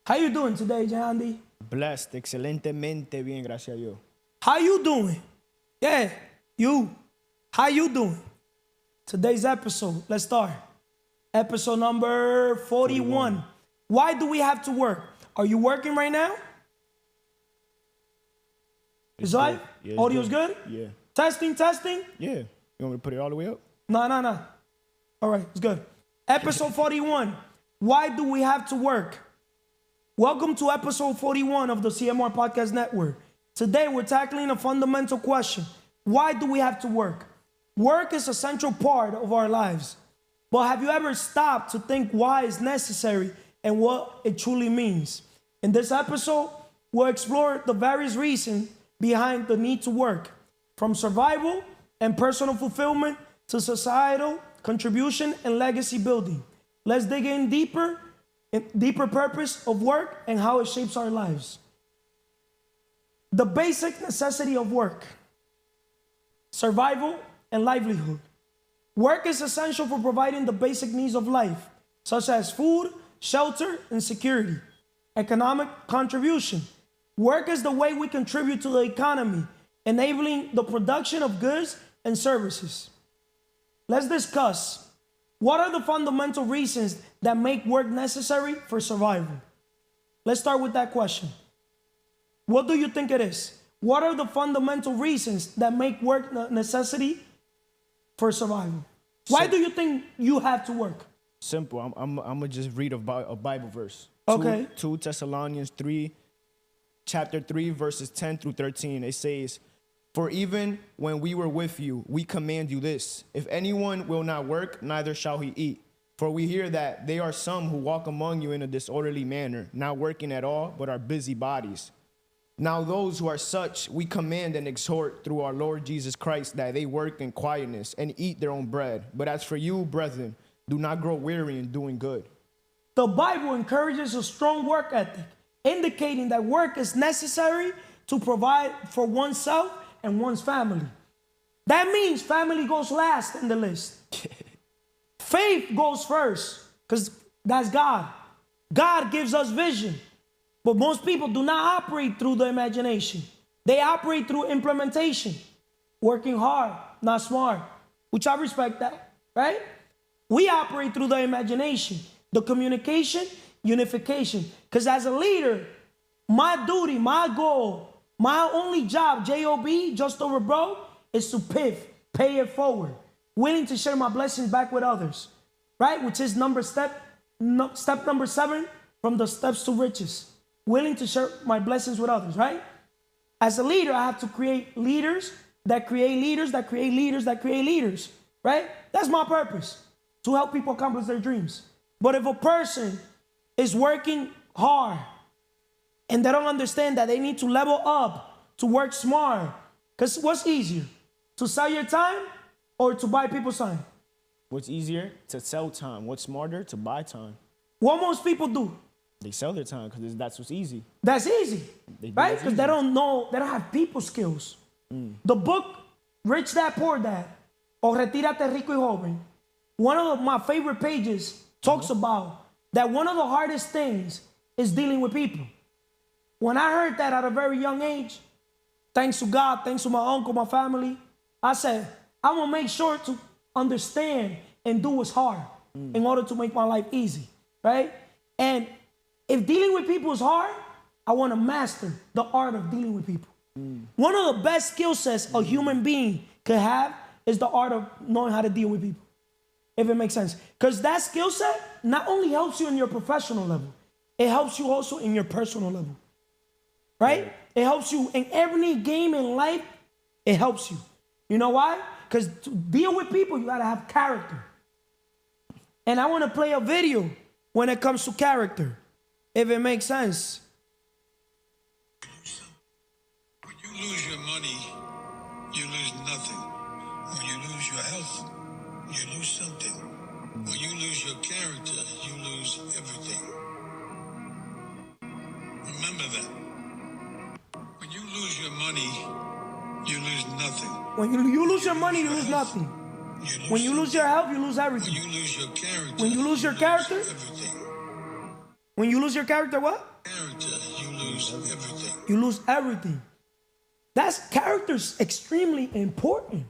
How you doing today, Jandy? Blessed, excelentemente bien, gracias a Dios. How you doing? Yeah, you. How you doing? Today's episode, let's start. Episode number 41. Why do we have to work? Are you working right now? Is live? Yeah, Audio's good? Yeah. Testing? Yeah. You want me to put it all the way up? No. All right, it's good. Episode 41. Why do we have to work? Welcome to episode 41 of the CMR Podcast Network. Today we're tackling a fundamental question. Why do we have to work? Work is a central part of our lives. But have you ever stopped to think why it's necessary and what it truly means? In this episode, we'll explore the various reasons behind the need to work, from survival and personal fulfillment to societal contribution and legacy building. Let's dig in deeper purpose of work and how it shapes our lives. The basic necessity of work, survival and livelihood. Work is essential for providing the basic needs of life, such as food, shelter, and security. Economic contribution. Work is the way we contribute to the economy, enabling the production of goods and services. Let's discuss what are the fundamental reasons that make work necessary for survival. Let's start with that question. What do you think it is? What are the fundamental reasons that make work a necessity for survival? Why do you think you have to work? Simple. I'm gonna just read a Bible verse. Okay. 2 Thessalonians 3, chapter 3, verses 10 through 13. It says, "For even when we were with you, we command you this: if anyone will not work, neither shall he eat. For we hear that there are some who walk among you in a disorderly manner, not working at all, but are busy bodies. Now those who are such, we command and exhort through our Lord Jesus Christ that they work in quietness and eat their own bread. But as for you, brethren, do not grow weary in doing good." The Bible encourages a strong work ethic, indicating that work is necessary to provide for oneself and one's family. That means family goes last in the list. Faith goes first, because that's God. God gives us vision. But most people do not operate through the imagination. They operate through implementation. Working hard, not smart. Which I respect that, right? We operate through the imagination, the communication, unification. Because as a leader, my duty, my goal, my only job, J-O-B, just over bro, is to pay it forward. Willing to share my blessings back with others, right? Which is step number 7 from the steps to riches. Willing to share my blessings with others, right? As a leader, I have to create leaders that create leaders that create leaders that create leaders, right? That's my purpose, to help people accomplish their dreams. But if a person is working hard and they don't understand that they need to level up, to work smart, because what's easier, to sell your time or to buy people's time? What's easier? To sell time. What's smarter? To buy time. What most people do? They sell their time because that's what's easy. That's easy, right? Because they don't know, they don't have people skills. The book, Rich Dad, Poor Dad, o Retírate Rico y Joven, one of my favorite pages talks about that one of the hardest things is dealing with people. When I heard that at a very young age, thanks to God, thanks to my uncle, my family, I said, I'm going to make sure to understand and do what's hard in order to make my life easy, right? And if dealing with people is hard, I want to master the art of dealing with people. One of the best skill sets a human being could have is the art of knowing how to deal with people, if it makes sense. Because that skill set not only helps you in your professional level, it helps you also in your personal level, right? It helps you in every game in life. It helps you. You know why? Because to deal with people, you got to have character. And I want to play a video when it comes to character, if it makes sense. When you lose your money, you lose nothing. When you lose your health, you lose something. When you lose your character, you lose everything. Remember that. When you lose your money, you lose nothing. When you lose your money, you lose nothing. When you lose your health, you lose everything. When you lose your character, When you lose your character, everything. when you lose your character, what? lose everything. You lose everything. Character's extremely important.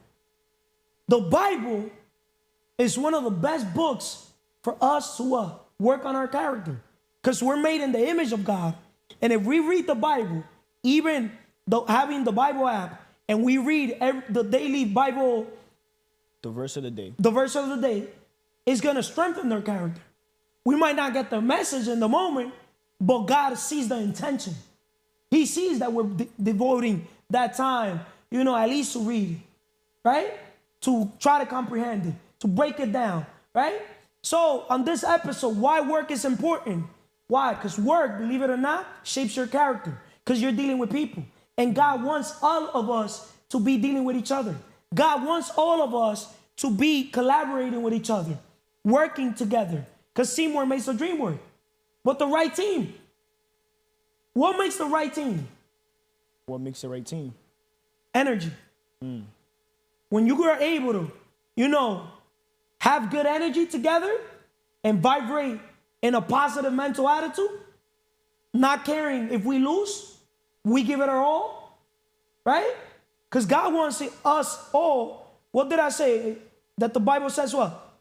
The Bible is one of the best books for us to work on our character, because we're made in the image of God. And if we read the Bible, even having the Bible app, and we read the daily Bible, The verse of the day, is going to strengthen their character. We might not get the message in the moment, but God sees the intention. He sees that we're devoting that time, at least to read it, right? To try to comprehend it, to break it down, right? So on this episode, why work is important. Why? Because work, believe it or not, shapes your character, because you're dealing with people. And God wants all of us to be dealing with each other. God wants all of us to be collaborating with each other, working together, because teamwork makes the dream work. But the right team, what makes the right team? What makes the right team? Energy. When you are able to, have good energy together and vibrate in a positive mental attitude, not caring if we lose, we give it our all, right? Because God wants us all. What did I say? That the Bible says what?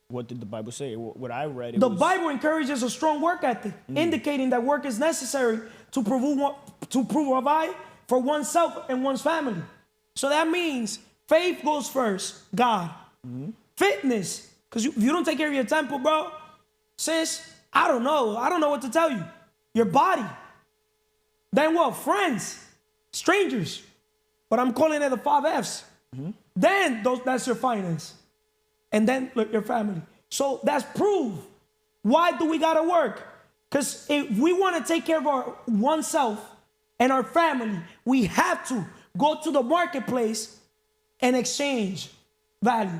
What did the Bible say? What I read, the Bible encourages a strong work ethic, indicating that work is necessary to provide for oneself and one's family. So that means faith goes first, God. Fitness, because if you don't take care of your temple, bro, sis, I don't know what to tell you. Your body. Then what? Friends, strangers. But I'm calling it the 5 F's. Then that's your finance. And then look, your family. So that's proof. Why do we gotta work? Because if we want to take care of oneself and our family, we have to go to the marketplace and exchange value.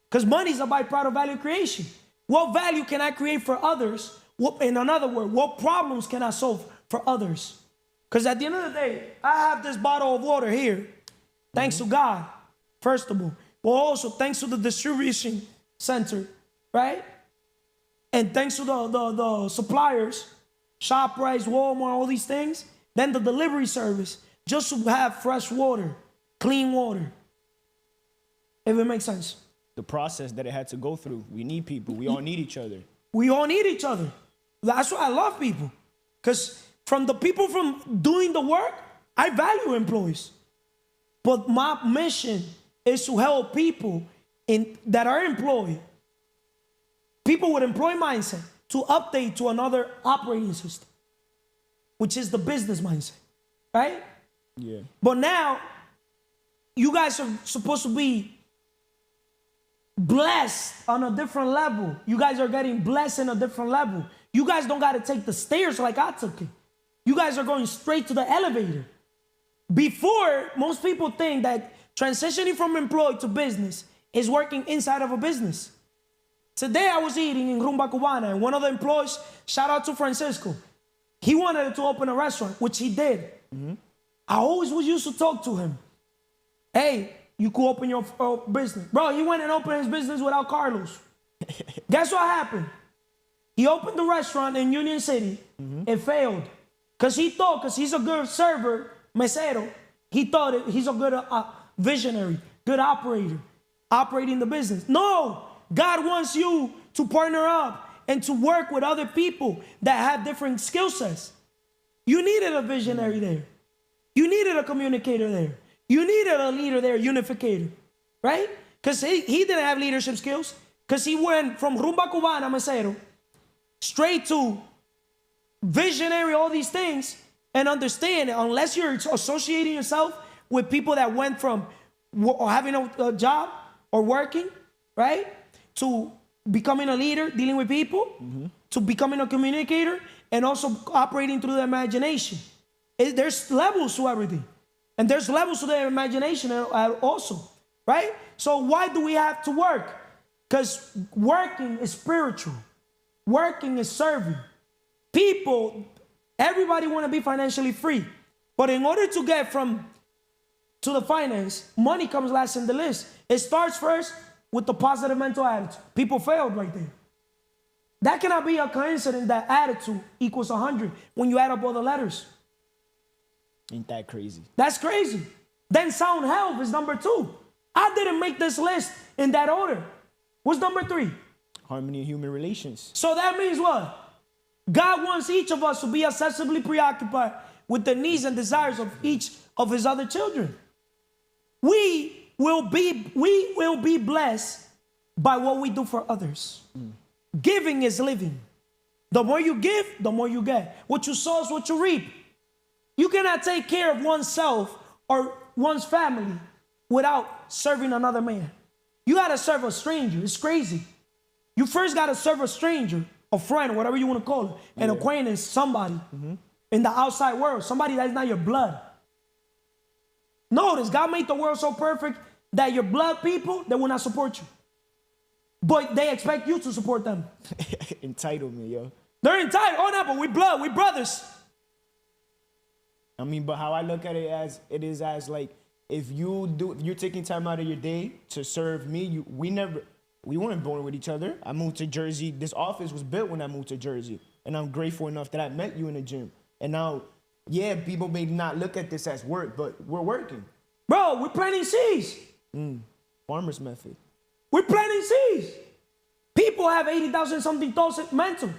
Because money is a byproduct of value creation. What value can I create for others? In another word, what problems can I solve for others? Because at the end of the day, I have this bottle of water here, thanks to God, first of all. But also thanks to the distribution center, right? And thanks to the suppliers, ShopRite, Walmart, all these things. Then the delivery service, just to have fresh water, clean water. If it makes sense. The process that it had to go through. We need people. We all need each other. We all need each other. That's why I love people. Because from the people from doing the work, I value employees. But my mission is to help people that are employed, people with employee mindset, to update to another operating system, which is the business mindset, right? Yeah. But now, you guys are supposed to be blessed on a different level. You guys are getting blessed in a different level. You guys don't got to take the stairs like I took it. You guys are going straight to the elevator. Before, most people think that transitioning from employed to business is working inside of a business. Today I was eating in Rumba Cubana, and one of the employees, shout out to Francisco, he wanted to open a restaurant, which he did. I always used to talk to him. Hey, you could open your business. Bro, he went and opened his business without Carlos. Guess what happened? He opened the restaurant in Union City. It failed. Because he's a good server, mesero, he thought he's a good visionary, good operator, operating the business. No, God wants you to partner up and to work with other people that have different skill sets. You needed a visionary there. You needed a communicator there. You needed a leader there, unificator, right? Because he didn't have leadership skills. Because he went from Rumba Cubana, mesero, straight to visionary, all these things, and understand, unless you're associating yourself with people that went from having a job or working, right, to becoming a leader, dealing with people, to becoming a communicator, and also operating through the imagination. There's levels to everything. And there's levels to the imagination also, right? So why do we have to work? Because working is spiritual. Working is serving. People, everybody want to be financially free. But in order to get to the finance, money comes last in the list. It starts first with the positive mental attitude. People failed right there. That cannot be a coincidence that attitude equals 100 when you add up all the letters. Ain't that crazy? That's crazy. Then sound health is number 2. I didn't make this list in that order. What's number 3? Harmony in human relations. So that means what? God wants each of us to be obsessively preoccupied with the needs and desires of each of his other children. We will be blessed by what we do for others. Giving is living. The more you give, the more you get. What you sow is what you reap. You cannot take care of oneself or one's family without serving another man. You got to serve a stranger. It's crazy. You first got to serve a stranger, a friend, whatever you want to call it, an acquaintance, somebody in the outside world, somebody that's not your blood. Notice, God made the world so perfect that your blood people, they will not support you. But they expect you to support them. Entitlement, yo. They're entitled. Oh, no, but we blood, we brothers. I mean, but how I look at it is as like, if you're taking time out of your day to serve me, we weren't born with each other. I moved to Jersey. This office was built when I moved to Jersey. And I'm grateful enough that I met you in the gym. And now, yeah, people may not look at this as work, but we're working. Bro, we're planting seeds. Farmer's method. We're planting seeds. People have 80,000 something thoughts mental.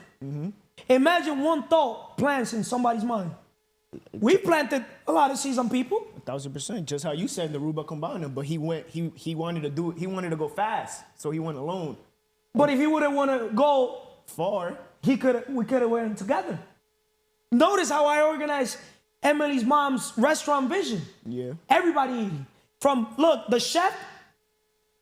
Imagine one thought plants in somebody's mind. We planted a lot of seeds on people. 1,000%. Just how you said the Ruba Combiner, but he wanted to go fast, so he went alone. But if he wouldn't want to go far, we could have went together. Notice how I organized Emily's mom's restaurant vision. Yeah. Everybody eating. Look, the chef,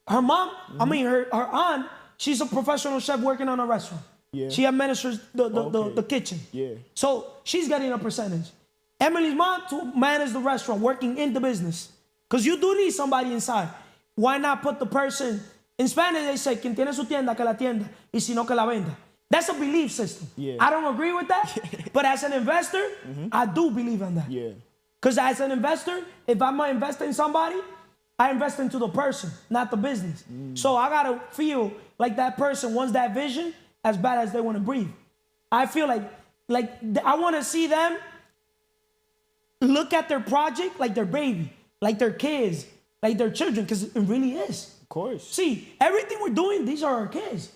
her mom, her aunt, she's a professional chef working on a restaurant. Yeah. She administers the kitchen. Yeah. So she's getting a percentage. Emily's mom to manage the restaurant, working in the business. Because you do need somebody inside. Why not put the person, in Spanish they say, quien tiene su tienda, que la tienda, y si no, que la venda. That's a belief system. Yeah. I don't agree with that, but as an investor, I do believe in that. Yeah. Because as an investor, if I'm going to invest in somebody, I invest into the person, not the business. So I got to feel like that person wants that vision as bad as they want to breathe. I feel like I want to see them look at their project like their baby, like their kids, like their children, because it really is. Of course. See, everything we're doing, these are our kids.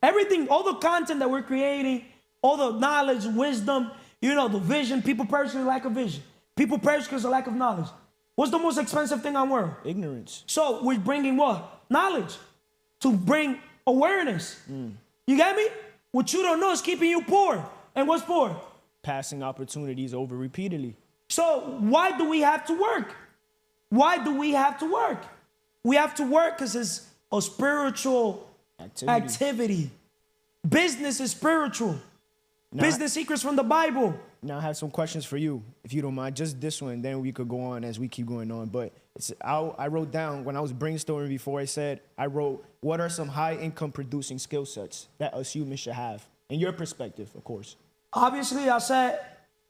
Everything, all the content that we're creating, all the knowledge, wisdom, the vision, people perish because of lack of vision. People perish because of lack of knowledge. What's the most expensive thing on world? Ignorance. So we're bringing what? Knowledge. To bring awareness. You get me? What you don't know is keeping you poor. And what's poor? Passing opportunities over repeatedly. So why do we have to work? Why do we have to work? We have to work because it's a spiritual activity. Business is spiritual. Business secrets from the Bible. Now I have some questions for you, if you don't mind. Just this one, then we could go on as we keep going on. But I wrote down, when I was brainstorming before, I wrote, what are some high-income producing skill sets that us humans should have? In your perspective, of course. Obviously, I said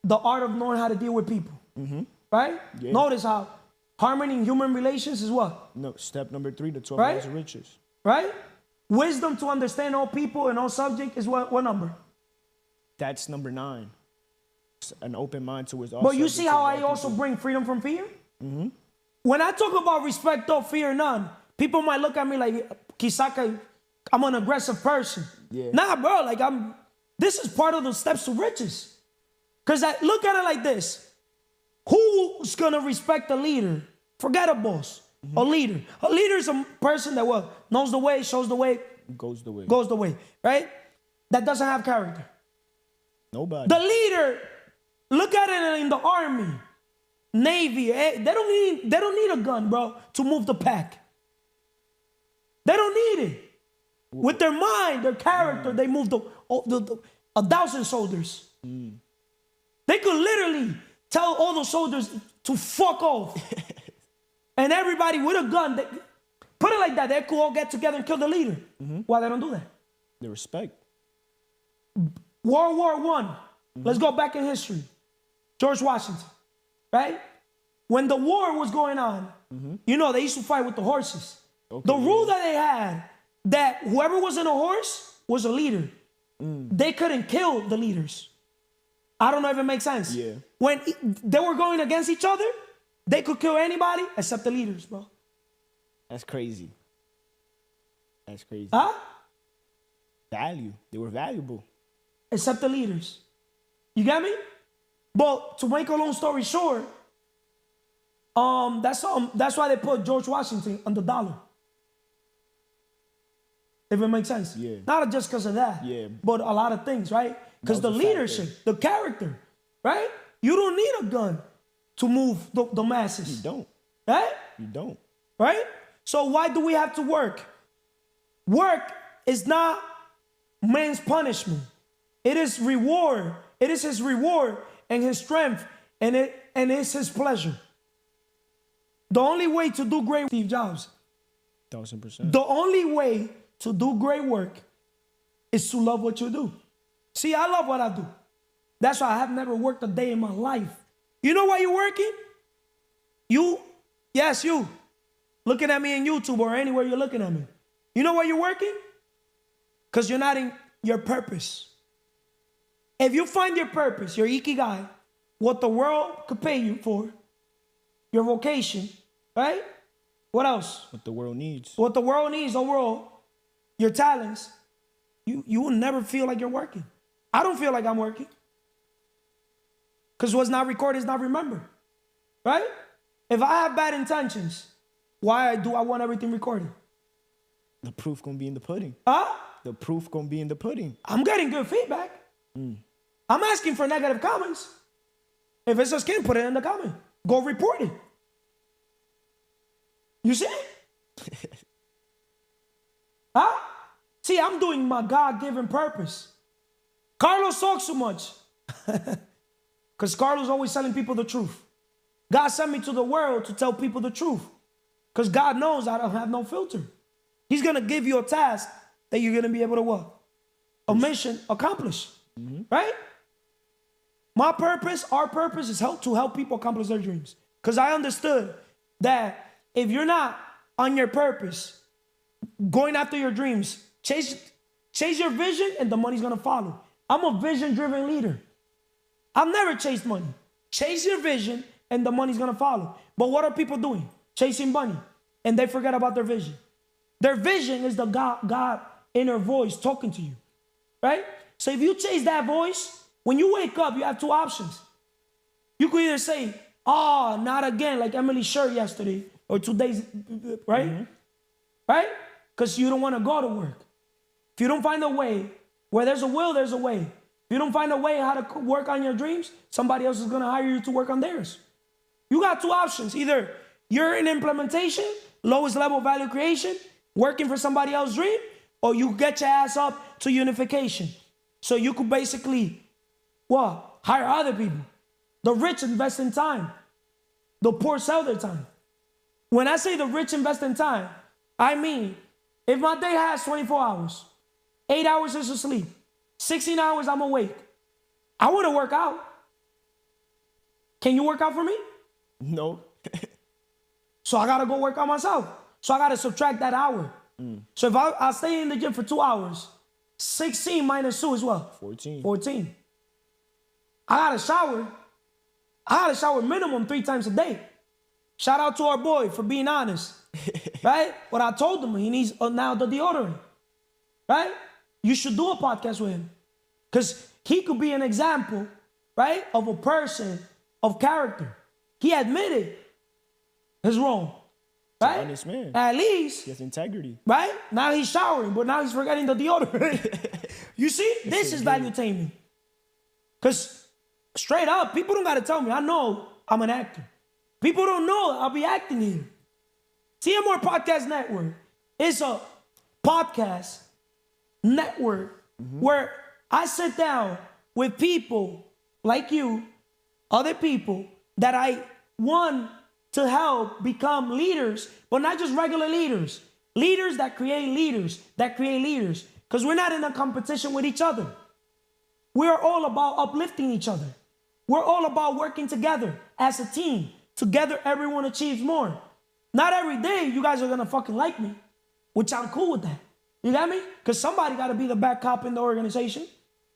the art of knowing how to deal with people. Right? Yeah. Notice how harmony in human relations is what? No, step number 3, the 12 laws of riches. Right? Wisdom to understand all people and all subject is what number? That's number 9. An open mind towards all. But you see how I also bring freedom from fear? When I talk about respect or fear none, people might look at me like, quizá I'm an aggressive person. Yeah. Nah, bro, this is part of the steps to riches. Because I look at it like this. Who's going to respect a leader? Forget a boss. A leader. A leader is a person that knows the way, shows the way, goes the way. Goes the way, right? That doesn't have character. Nobody. The leader, look at it in the army, Navy. They don't need a gun, bro, to move the pack. They don't need it. With their mind, their character, they move 1,000 soldiers. They could literally tell all the soldiers to fuck off. And everybody with a gun, put it like that, they could all get together and kill the leader. Why they don't do that? The respect. World War I. Let's go back in history. George Washington, right? When the war was going on, they used to fight with the horses. Okay, the rule that they had, that whoever was in a horse was a leader. they couldn't kill the leaders. I don't know if it makes sense. Yeah. When they were going against each other, they could kill anybody except the leaders, bro. That's crazy. That's crazy. Huh? Value. They were valuable. Except the leaders. You get me? But to make a long story short, that's why they put George Washington on the dollar. If it makes sense. Yeah. Not just because of that. Yeah. But a lot of things, right? Because the That was a leadership, the character, right? You don't need a gun to move the masses. You don't. Right? You don't. Right? So why do we have to work? Work is not man's punishment. It is reward. It is his reward and his strength, and it's his pleasure. The only way to do great, Steve Jobs. 1000%. The only way to do great work is to love what you do. See, I love what I do. That's why I have never worked a day in my life. You know why you're working? You, yes, you. Looking at me in YouTube or anywhere you're looking at me. You know why you're working? Because you're not in your purpose. If you find your purpose, your ikigai, what the world could pay you for, your vocation, right? What else? What the world needs. What the world needs, the world, your talents, you will never feel like you're working. I don't feel like I'm working. Because what's not recorded is not remembered, right? If I have bad intentions, why do I want everything recorded? The proof gonna be in the pudding. Huh? The proof gonna be in the pudding. I'm getting good feedback. I'm asking for negative comments. If it's a scam, put it in the comment. Go report it. You see? Huh? See, I'm doing my God-given purpose. Carlos talks so much. Because Carlos always telling people the truth. God sent me to the world to tell people the truth. Because God knows I don't have no filter. He's going to give you a task that you're going to be able to what? A mission accomplish. Right? My purpose, our purpose is to help people accomplish their dreams. Because I understood that if you're not on your purpose, going after your dreams, chase your vision and the money's going to follow. I'm a vision-driven leader. I've never chased money. Chase your vision and the money's going to follow. But what are people doing? Chasing money. And they forget about their vision. Their vision is the God inner voice talking to you. Right? So if you chase that voice, when you wake up, you have two options. You could either say, oh, not again, like Emily's shirt yesterday or 2 days, right? Right? Because you don't want to go to work. If you don't find a way, where there's a will, there's a way. If you don't find a way how to work on your dreams, somebody else is going to hire you to work on theirs. You got two options. Either you're in implementation, lowest level value creation, working for somebody else's dream, or you get your ass up to unification. So you could basically, what? Hire other people. The rich invest in time. The poor sell their time. When I say the rich invest in time, I mean, if my day has 24 hours, 8 hours is to sleep, 16 hours I'm awake, I want to work out. Can you work out for me? No. So I got to go work out myself. So I got to subtract that hour. So if I stay in the gym for 2 hours, 16 minus 2 is what? 14. 14. I got to shower. I got to shower minimum 3 times a day. Shout out to our boy for being honest. Right? What I told him, he needs now the deodorant. Right? You should do a podcast with him. Because he could be an example, right, of a person of character. He admitted his wrong. Right? Honest man. At least. He has integrity. Right? Now he's showering, but now he's forgetting the deodorant. You see? This is value taming. Because straight up, people don't got to tell me. I know I'm an actor. People don't know I'll be acting here. TMR Podcast Network is a podcast network where I sit down with people like you, other people that I want to help become leaders, but not just regular leaders. Leaders that create leaders, that create leaders. Because we're not in a competition with each other. We're all about uplifting each other. We're all about working together as a team. Together, everyone achieves more. Not every day you guys are going to fucking like me, which I'm cool with that. You got me? Because somebody got to be the back cop in the organization.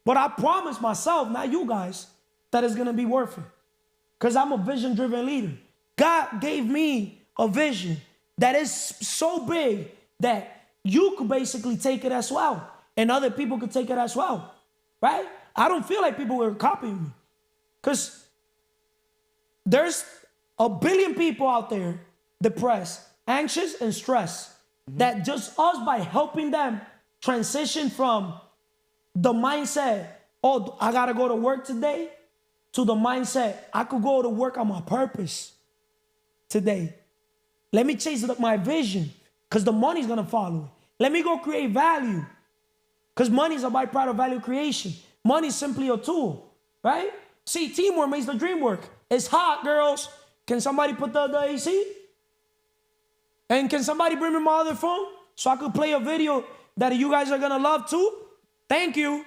But I promise myself, not you guys, that it's going to be worth it. Because I'm a vision-driven leader. God gave me a vision that is so big that you could basically take it as well. And other people could take it as well. Right? I don't feel like people were copying me. Because there's a billion people out there depressed, anxious, and stressed. That just us, by helping them transition from the mindset, oh, I got to go to work today, to the mindset, I could go to work on my purpose today. Let me chase my vision, because the money's going to follow. Let me go create value, because money is a byproduct of value creation. Money is simply a tool, right? See, teamwork makes the dream work. It's hot, girls. Can somebody put the AC? And can somebody bring me my other phone so I could play a video that you guys are going to love too? Thank you.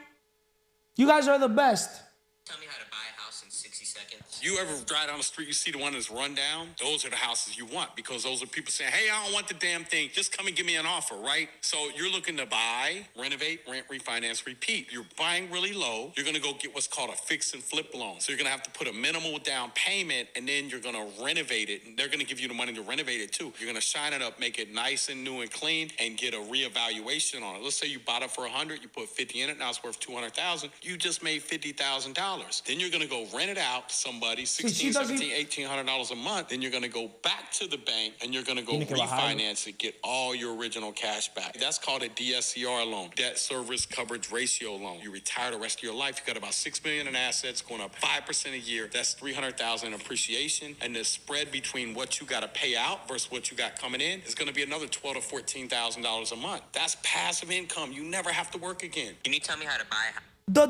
You guys are the best. Tell me how to buy a house in 60 seconds. You ever drive down the street, you see the one that's run down? Those are the houses you want, because those are people saying, hey, I don't want the damn thing. Just come and give me an offer, right? So you're looking to buy, renovate, rent, refinance, repeat. You're buying really low. You're going to go get what's called a fix and flip loan. So you're going to have to put a minimal down payment, and then you're going to renovate it. And they're going to give you the money to renovate it too. You're going to shine it up, make it nice and new and clean, and get a reevaluation on it. Let's say you bought it for $100, you put 50 in it, now it's worth $200,000. You just made $50,000. Then you're going to go rent it out to somebody, $1,600, $1,800 a month. Then you're going to go back to the bank and you're going to go refinance it, get all your original cash back. That's called a DSCR loan, debt service coverage ratio loan. You retire the rest of your life. You got about $6 million in assets going up 5% a year. That's $300,000 in appreciation. And the spread between what you got to pay out versus what you got coming in is going to be another $12,000 to $14,000 a month. That's passive income. You never have to work again. Can you tell me how to buy a house? The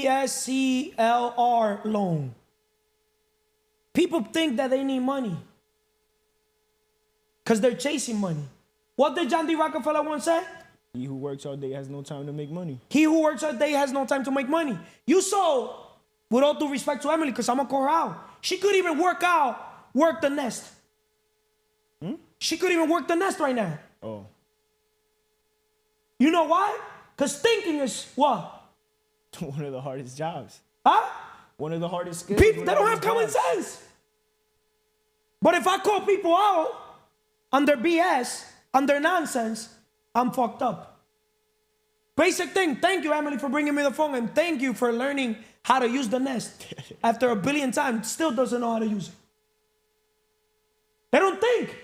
DSCLR loan. People think that they need money because they're chasing money. What did John D. Rockefeller once say? He who works all day has no time to make money. He who works all day has no time to make money. You saw, with all due respect to Emily, because I'm a corral, she could even work the nest. She could even work the nest right now. Oh. You know why? Because thinking is what? One of the hardest jobs. Huh? One of the hardest skills. People, they don't have common sense. But if I call people out on their BS, on their nonsense, I'm fucked up. Basic thing. Thank you, Emily, for bringing me the phone, and thank you for learning how to use the Nest. After a billion times, still doesn't know how to use it. They don't think.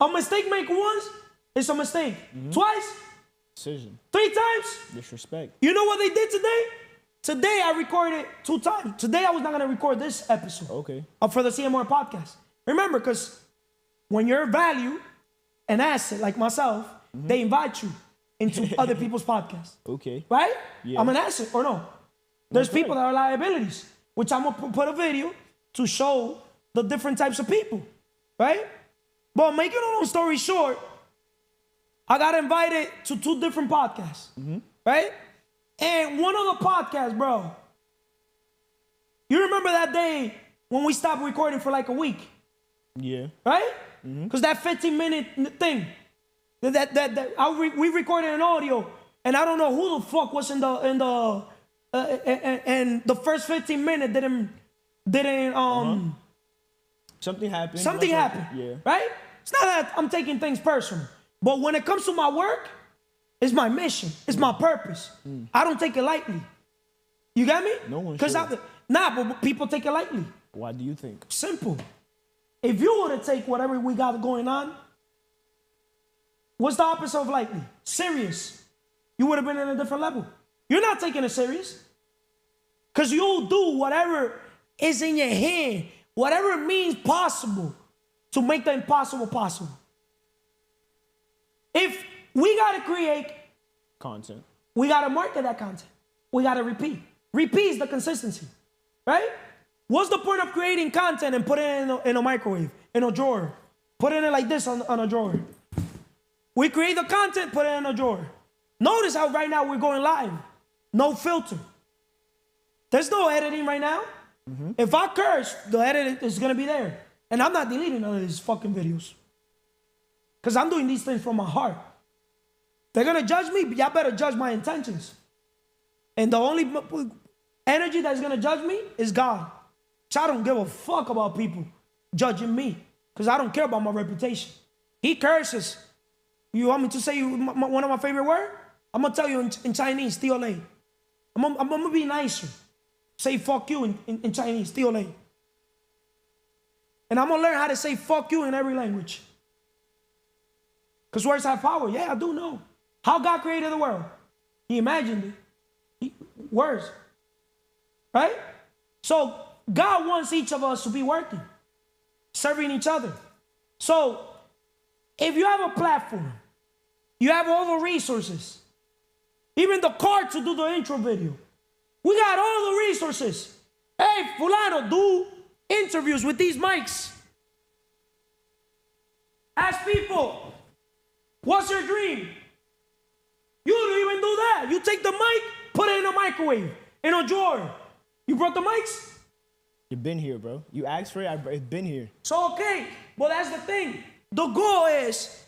A mistake made once is a mistake. Twice, Decision. 3 times. Disrespect. You know what they did today? Today I recorded 2 times. Today I was not going to record this episode. Okay. For the CMR podcast. Remember, because when you're value, an asset like myself, they invite you into other people's podcasts. Okay. Right? Yeah. I'm an asset or no? There's Okay. people that are liabilities, which I'm going to put a video to show the different types of people. Right? But making a long story short, I got invited to 2 different podcasts. Right? And one of the podcasts, bro, you remember that day when we stopped recording for like a week? Yeah. Right? Because that 15-minute thing, we recorded an audio, and I don't know who the fuck was in the and the first 15 minutes didn't Something happened. something happened. Yeah. Right? It's not that I'm taking things personal, but when it comes to my work, it's my mission. It's my purpose. I don't take it lightly. You got me? No one Because should. but people take it lightly. Why do you think? Simple. If you were to take whatever we got going on, what's the opposite of lightly? Serious. You would have been in a different level. You're not taking it serious. Because you'll do whatever is in your hand, whatever means possible to make the impossible possible. If we got to create Content. we got to market that content. We got to repeat. Repeat is the consistency, right? What's the point of creating content and put it in a microwave, in a drawer? Put it in like this on a drawer. We create the content, put it in a drawer. Notice how right now we're going live. No filter. There's no editing right now. If I curse, the edit is going to be there. And I'm not deleting none of these fucking videos. because I'm doing these things from my heart. They're going to judge me, but y'all better judge my intentions. And the only energy that's going to judge me is God. So I don't give a fuck about people judging me because I don't care about my reputation. He curses. You want me to say one of my favorite words? I'm going to tell you in Chinese, Tio Lei. I'm going to be nicer. Say fuck you in Chinese, Tio Lei. And I'm going to learn how to say fuck you in every language. Because words have power. Yeah, I do know. How God created the world. He imagined it. Words. Right? So God wants each of us to be working. Serving each other. So if you have a platform, you have all the resources, even the car to do the intro video. We got all the resources. Hey, fulano, do interviews with these mics. Ask people, what's your dream? You don't even do that. You take the mic, put it in a microwave, in a drawer. You brought the mics? You've been here, bro. You asked for it, it's been here. So, okay, but that's the thing. The goal is,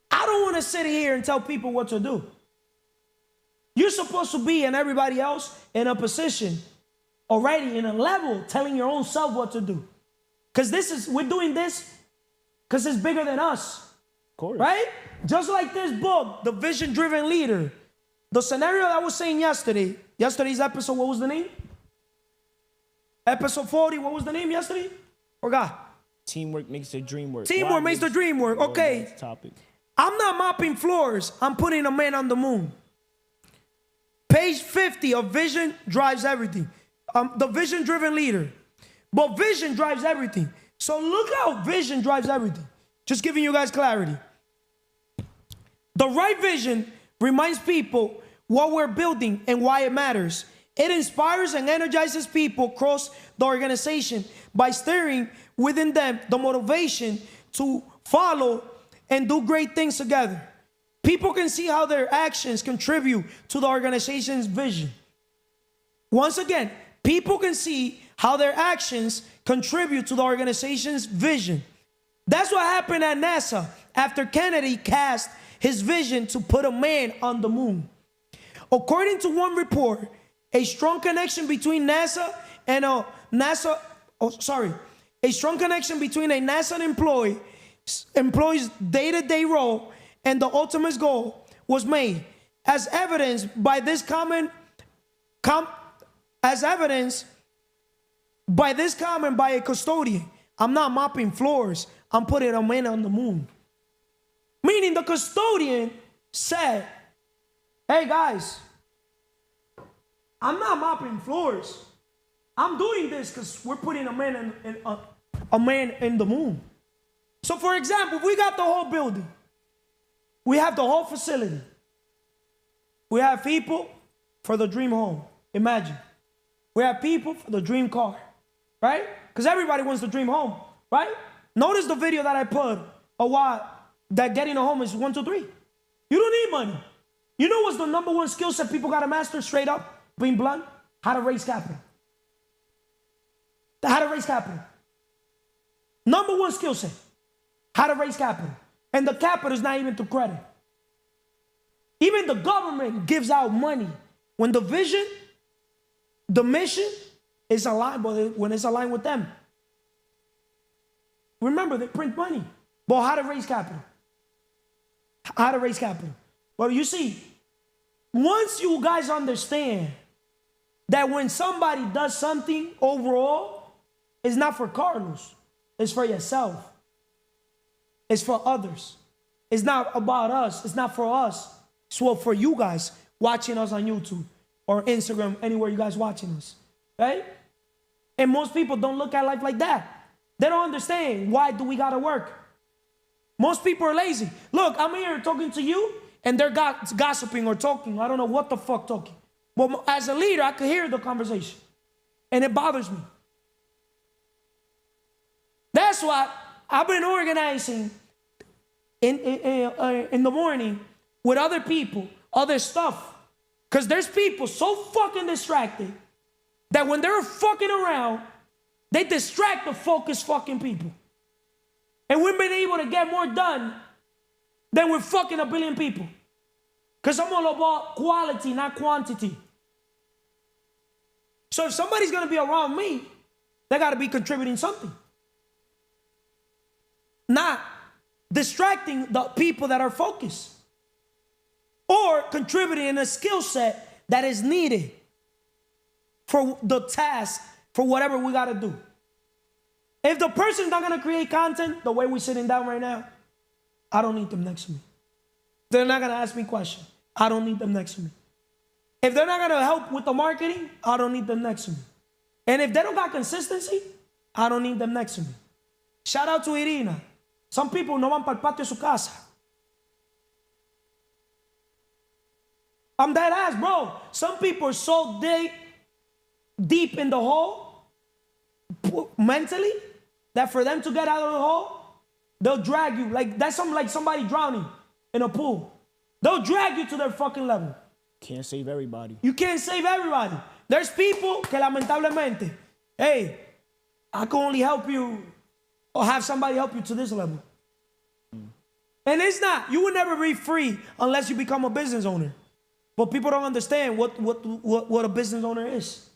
I don't want to sit here and tell people what to do. You're supposed to be, and everybody else, in a position, already in a level, telling your own self what to do. Because we're doing this because it's bigger than us. Of course. Right? Just like this book, The Vision-Driven Leader. The scenario that I was saying yesterday's episode, what was the name? Episode 40, what was the name yesterday? Forgot. Teamwork makes the dream work. Teamwork makes the dream work. Okay. Topic. I'm not mopping floors. I'm putting a man on the moon. Page 50 of Vision Drives Everything. The Vision-Driven Leader. But vision drives everything. So look how vision drives everything. Just giving you guys clarity. The right vision reminds people what we're building and why it matters. It inspires and energizes people across the organization by stirring within them the motivation to follow and do great things together. People can see how their actions contribute to the organization's vision. Once again, people can see how their actions contribute to the organization's vision. That's what happened at NASA after Kennedy cast his vision to put a man on the moon. According to one report, a strong connection between a strong connection between a NASA employee's day-to-day role and the ultimate goal was made, as evidenced by this comment by a custodian. I'm not mopping floors. I'm putting a man on the moon. Meaning the custodian said, hey guys, I'm not mopping floors. I'm doing this because we're putting a man in the moon. So for example, we got the whole building. We have the whole facility. We have people for the dream home. Imagine. We have people for the dream car. Right? Because everybody wants the dream home. Right? Notice the video that I put a while that getting a home is 1, 2, 3. You don't need money. You know what's the number one skill set people got to master straight up? Being blunt? How to raise capital. How to raise capital. Number one skill set. How to raise capital. And the capital is not even through credit. Even the government gives out money. When the vision, the mission is aligned, but when it's aligned with them. Remember, they print money. But how to raise capital? How to raise capital. But you see, once you guys understand that when somebody does something overall, it's not for Carlos. It's for yourself. It's for others. It's not about us. It's not for us. It's for you guys watching us on YouTube or Instagram, anywhere you guys watching us. Right? And most people don't look at life like that. They don't understand why do we gotta work. Most people are lazy. Look, I'm here talking to you and they're gossiping or talking. I don't know what the fuck talking. But as a leader, I could hear the conversation. And it bothers me. That's why I've been organizing in the morning with other people, other stuff. Because there's people so fucking distracted that when they're fucking around, they distract the focused fucking people. And we've been able to get more done than we're fucking a billion people. Because I'm all about quality, not quantity. So if somebody's going to be around me, they got to be contributing something. Not distracting the people that are focused. Or contributing in a skill set that is needed for the task, for whatever we got to do. If the person's not going to create content the way we're sitting down right now, I don't need them next to me. They're not going to ask me questions. I don't need them next to me. If they're not going to help with the marketing, I don't need them next to me. And if they don't got consistency, I don't need them next to me. Shout out to Irina. Some people no van para el patio de su casa. I'm dead ass, bro. Some people are so deep in the hole mentally that for them to get out of the hole, they'll drag you. Like that's like somebody drowning in a pool. They'll drag you to their fucking level. Can't save everybody. You can't save everybody. There's people que lamentablemente, hey, I can only help you or have somebody help you to this level. And it's not. You will never be free unless you become a business owner. But people don't understand what a business owner is.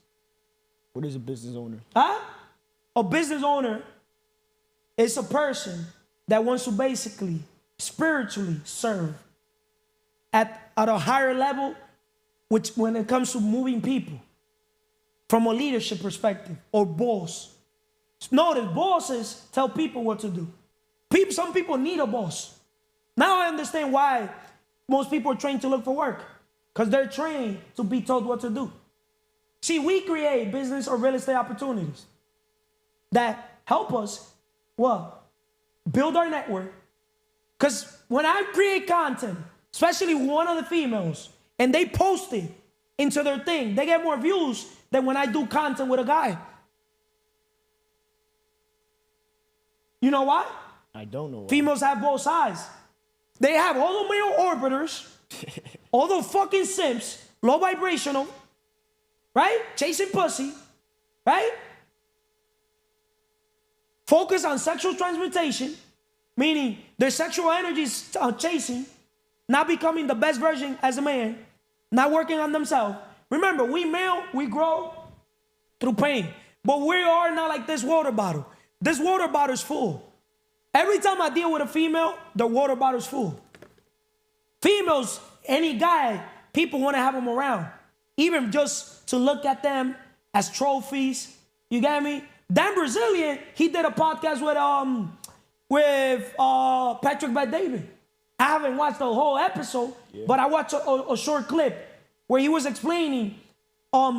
What is a business owner? Huh? A business owner is a person that wants to basically spiritually serve at a higher level, which when it comes to moving people from a leadership perspective or boss. Notice bosses tell people what to do. Some people need a boss. Now I understand why most people are trained to look for work. Because they're trained to be told what to do. See, we create business or real estate opportunities that help us, what? Build our network. Because when I create content, especially one of the females, and they post it into their thing, they get more views than when I do content with a guy. You know why? I don't know why. Females have both sides. They have all the male orbiters, all the fucking simps, low vibrational, right? Chasing pussy, right? Focus on sexual transmutation, meaning their sexual energy is chasing, not becoming the best version as a man, not working on themselves. Remember, we male, we grow through pain. But we are not like this water bottle. This water bottle is full. Every time I deal with a female, the water bottle is full. Females, any guy, people want to have them around. Even just to look at them as trophies. You get me? Dan Brazilian, he did a podcast with Patrick Bet-David. I haven't watched the whole episode, but I watched a short clip where he was explaining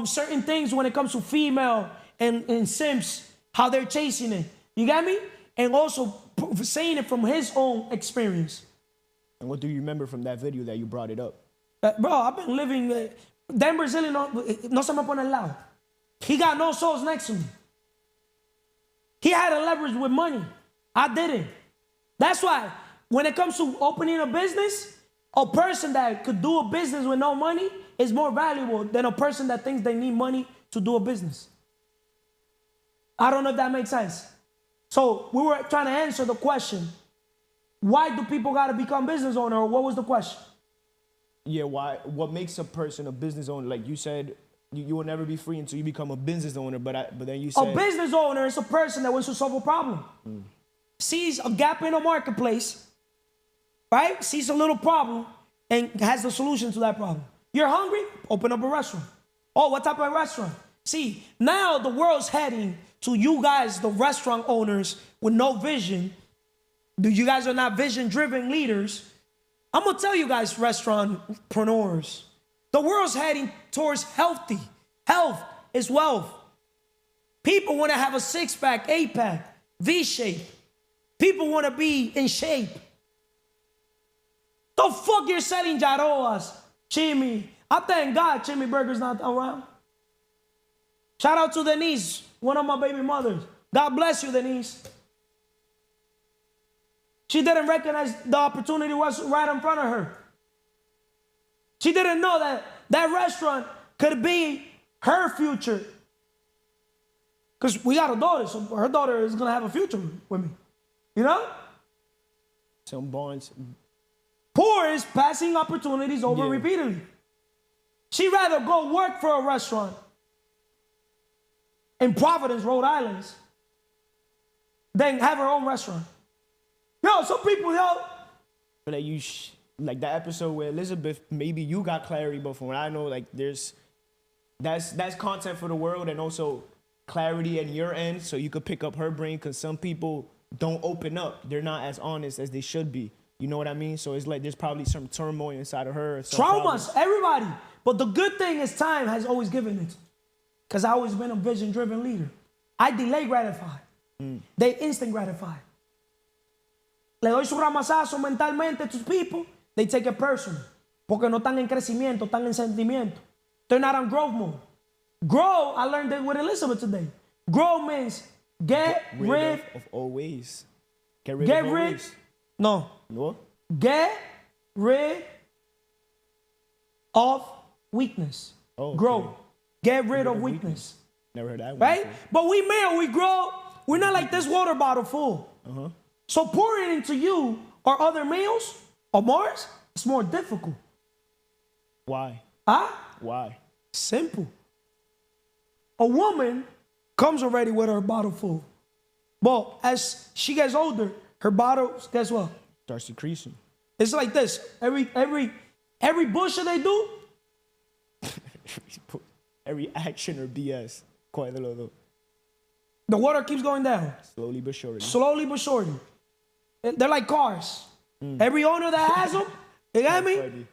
certain things when it comes to female and simps, how they're chasing it. You get me? And also saying it from his own experience. And what do you remember from that video that you brought it up? Bro, I've been living... Dan Brazilian no se me pone al lado. He got no souls next to me. He had a leverage with money. I didn't. That's why when it comes to opening a business, a person that could do a business with no money is more valuable than a person that thinks they need money to do a business. I don't know if that makes sense. So we were trying to answer the question, why do people got to become business owner? Or what was the question? Yeah, why? What makes a person a business owner? Like you said, you will never be free until you become a business owner. But then you said a business owner is a person that wants to solve a problem, sees a gap in a marketplace, right? Sees a little problem and has the solution to that problem. You're hungry? Open up a restaurant. Oh, what type of restaurant? See, now the world's heading to you guys, the restaurant owners with no vision. You guys are not vision-driven leaders. I'm going to tell you guys, restauratpreneurs, the world's heading towards healthy. Health is wealth. People want to have a six-pack, eight-pack, V-shape. People want to be in shape. The fuck you're selling Jaroas, Chimmy? I thank God Chimmy Burger's not around. Shout out to Denise, one of my baby mothers. God bless you, Denise. She didn't recognize the opportunity was right in front of her. She didn't know that that restaurant could be her future. Because we got a daughter, so her daughter is going to have a future with me. You know? Some bonds. Poor is passing opportunities over Yeah. repeatedly. She'd rather go work for a restaurant in Providence, Rhode Island, than have her own restaurant. Yo, some people, But like like that episode where Elizabeth, maybe you got clarity, but from what I know, like that's content for the world and also clarity at your end, so you could pick up her brain. Because some people don't open up; they're not as honest as they should be. You know what I mean? So it's like there's probably some turmoil inside of her. Some traumas, problems. everybody. But the good thing is time has always given it. Because I've always been a vision-driven leader. I delay gratify. They instant gratify. Le doy su ramazazo mentalmente to people. They take it personal. Porque no están en crecimiento, están en sentimiento. They're not on growth mode. Grow, I learned that with Elizabeth today. Grow means get rid of old ways. Get rid Get of old rid. ways. No. No? Get rid of weakness. Oh, okay. Grow. Get rid of weakness. Never heard that one. Right? before. But we male, we grow. We're not like this water bottle full. So pouring into you or other males or Mars, it's more difficult. Why? Huh? Why? Simple. A woman comes already with her bottle full. But as she gets older, her bottle, guess what? Starts decreasing. It's like this. Every bullshit they do, Every action or BS. Cuérdalo, though. the water keeps going down. Slowly but surely. Slowly but surely. They're like cars. Every owner that has them, you got me? Funny.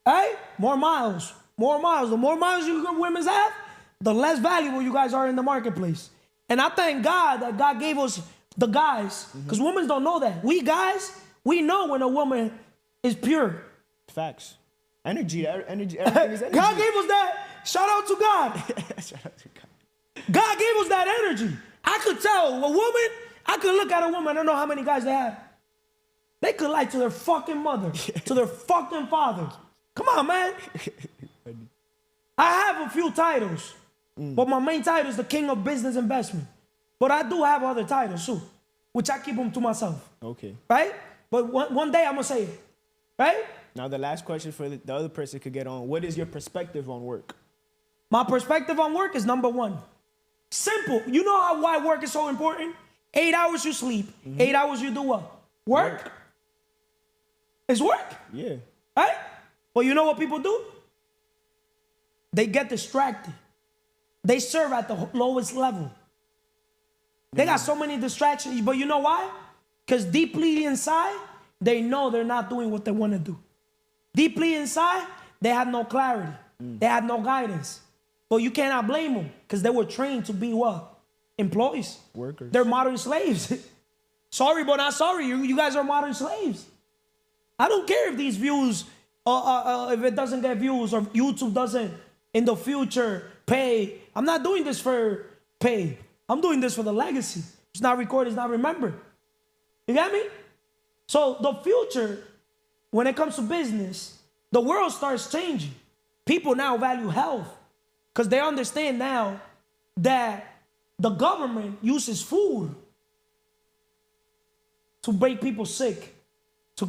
Hey, more miles. More miles. The more miles you women have, the less valuable you guys are in the marketplace. And I thank God that God gave us the guys, because women don't know that. We guys, we know when a woman is pure. Facts. Energy, everything is energy. God gave us that. Shout out to God. Shout out to God. God gave us that energy. I could tell a woman, I could look at a woman, I don't know how many guys they have. They could lie to their fucking mother, to their fucking father. Come on, man. I have a few titles, but my main title is the king of business investment. But I do have other titles too, which I keep them to myself. Okay. Right? But one day I'm going to say it. Right? Now the last question for the other person could get on. What is your perspective on work? My perspective on work is number one. Simple. You know why work is so important? 8 hours you sleep. 8 hours you do what? Work. It's work. Yeah. Right? But you know what people do? They get distracted. They serve at the lowest level. They got so many distractions. But you know why? Because deeply inside, they know they're not doing what they want to do. Deeply inside, they have no clarity. They have no guidance. But you cannot blame them because they were trained to be what? Employees. Workers. They're modern slaves. Sorry, but not sorry. You guys are modern slaves. I don't care if these views, if it doesn't get views or YouTube doesn't in the future pay. I'm not doing this for pay. I'm doing this for the legacy. It's not recorded, it's not remembered. You got me? So the future, when it comes to business, the world starts changing. People now value health because they understand now that the government uses food to make people sick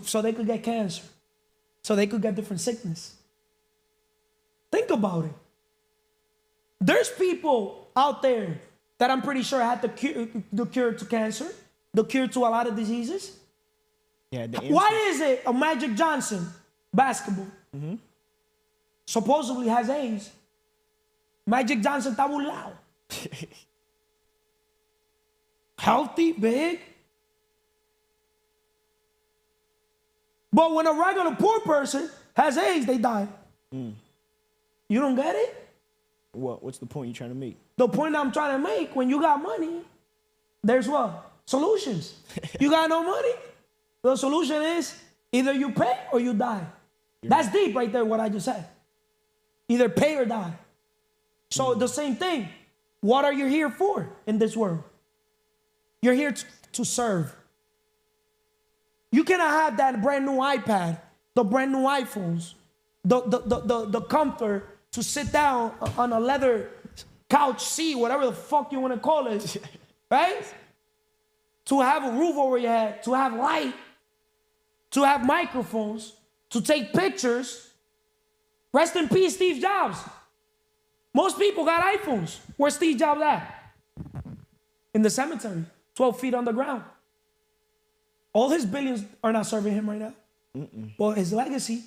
so they could get cancer, so they could get different sickness. Think about it. There's people out there that I'm pretty sure had the cure to cancer, the cure to a lot of diseases. Yeah. Why is it a Magic Johnson basketball supposedly has AIDS? Magic Johnson está burlado. Healthy, big. But when a regular poor person has AIDS, they die. You don't get it? What's the point you're trying to make? The point I'm trying to make, when you got money, there's what? Solutions. You got no money? The solution is either you pay or you die. That's deep right there, what I just said. Either pay or die. So the same thing. What are you here for in this world? You're here to serve. You cannot have that brand new iPad, the brand new iPhones, the comfort to sit down on a leather couch seat, whatever the fuck you want to call it, right? To have a roof over your head, to have light, to have microphones, to take pictures. Rest in peace, Steve Jobs. Most people got iPhones. Where's Steve Jobs at? In the cemetery, 12 feet underground. All his billions are not serving him right now. But his legacy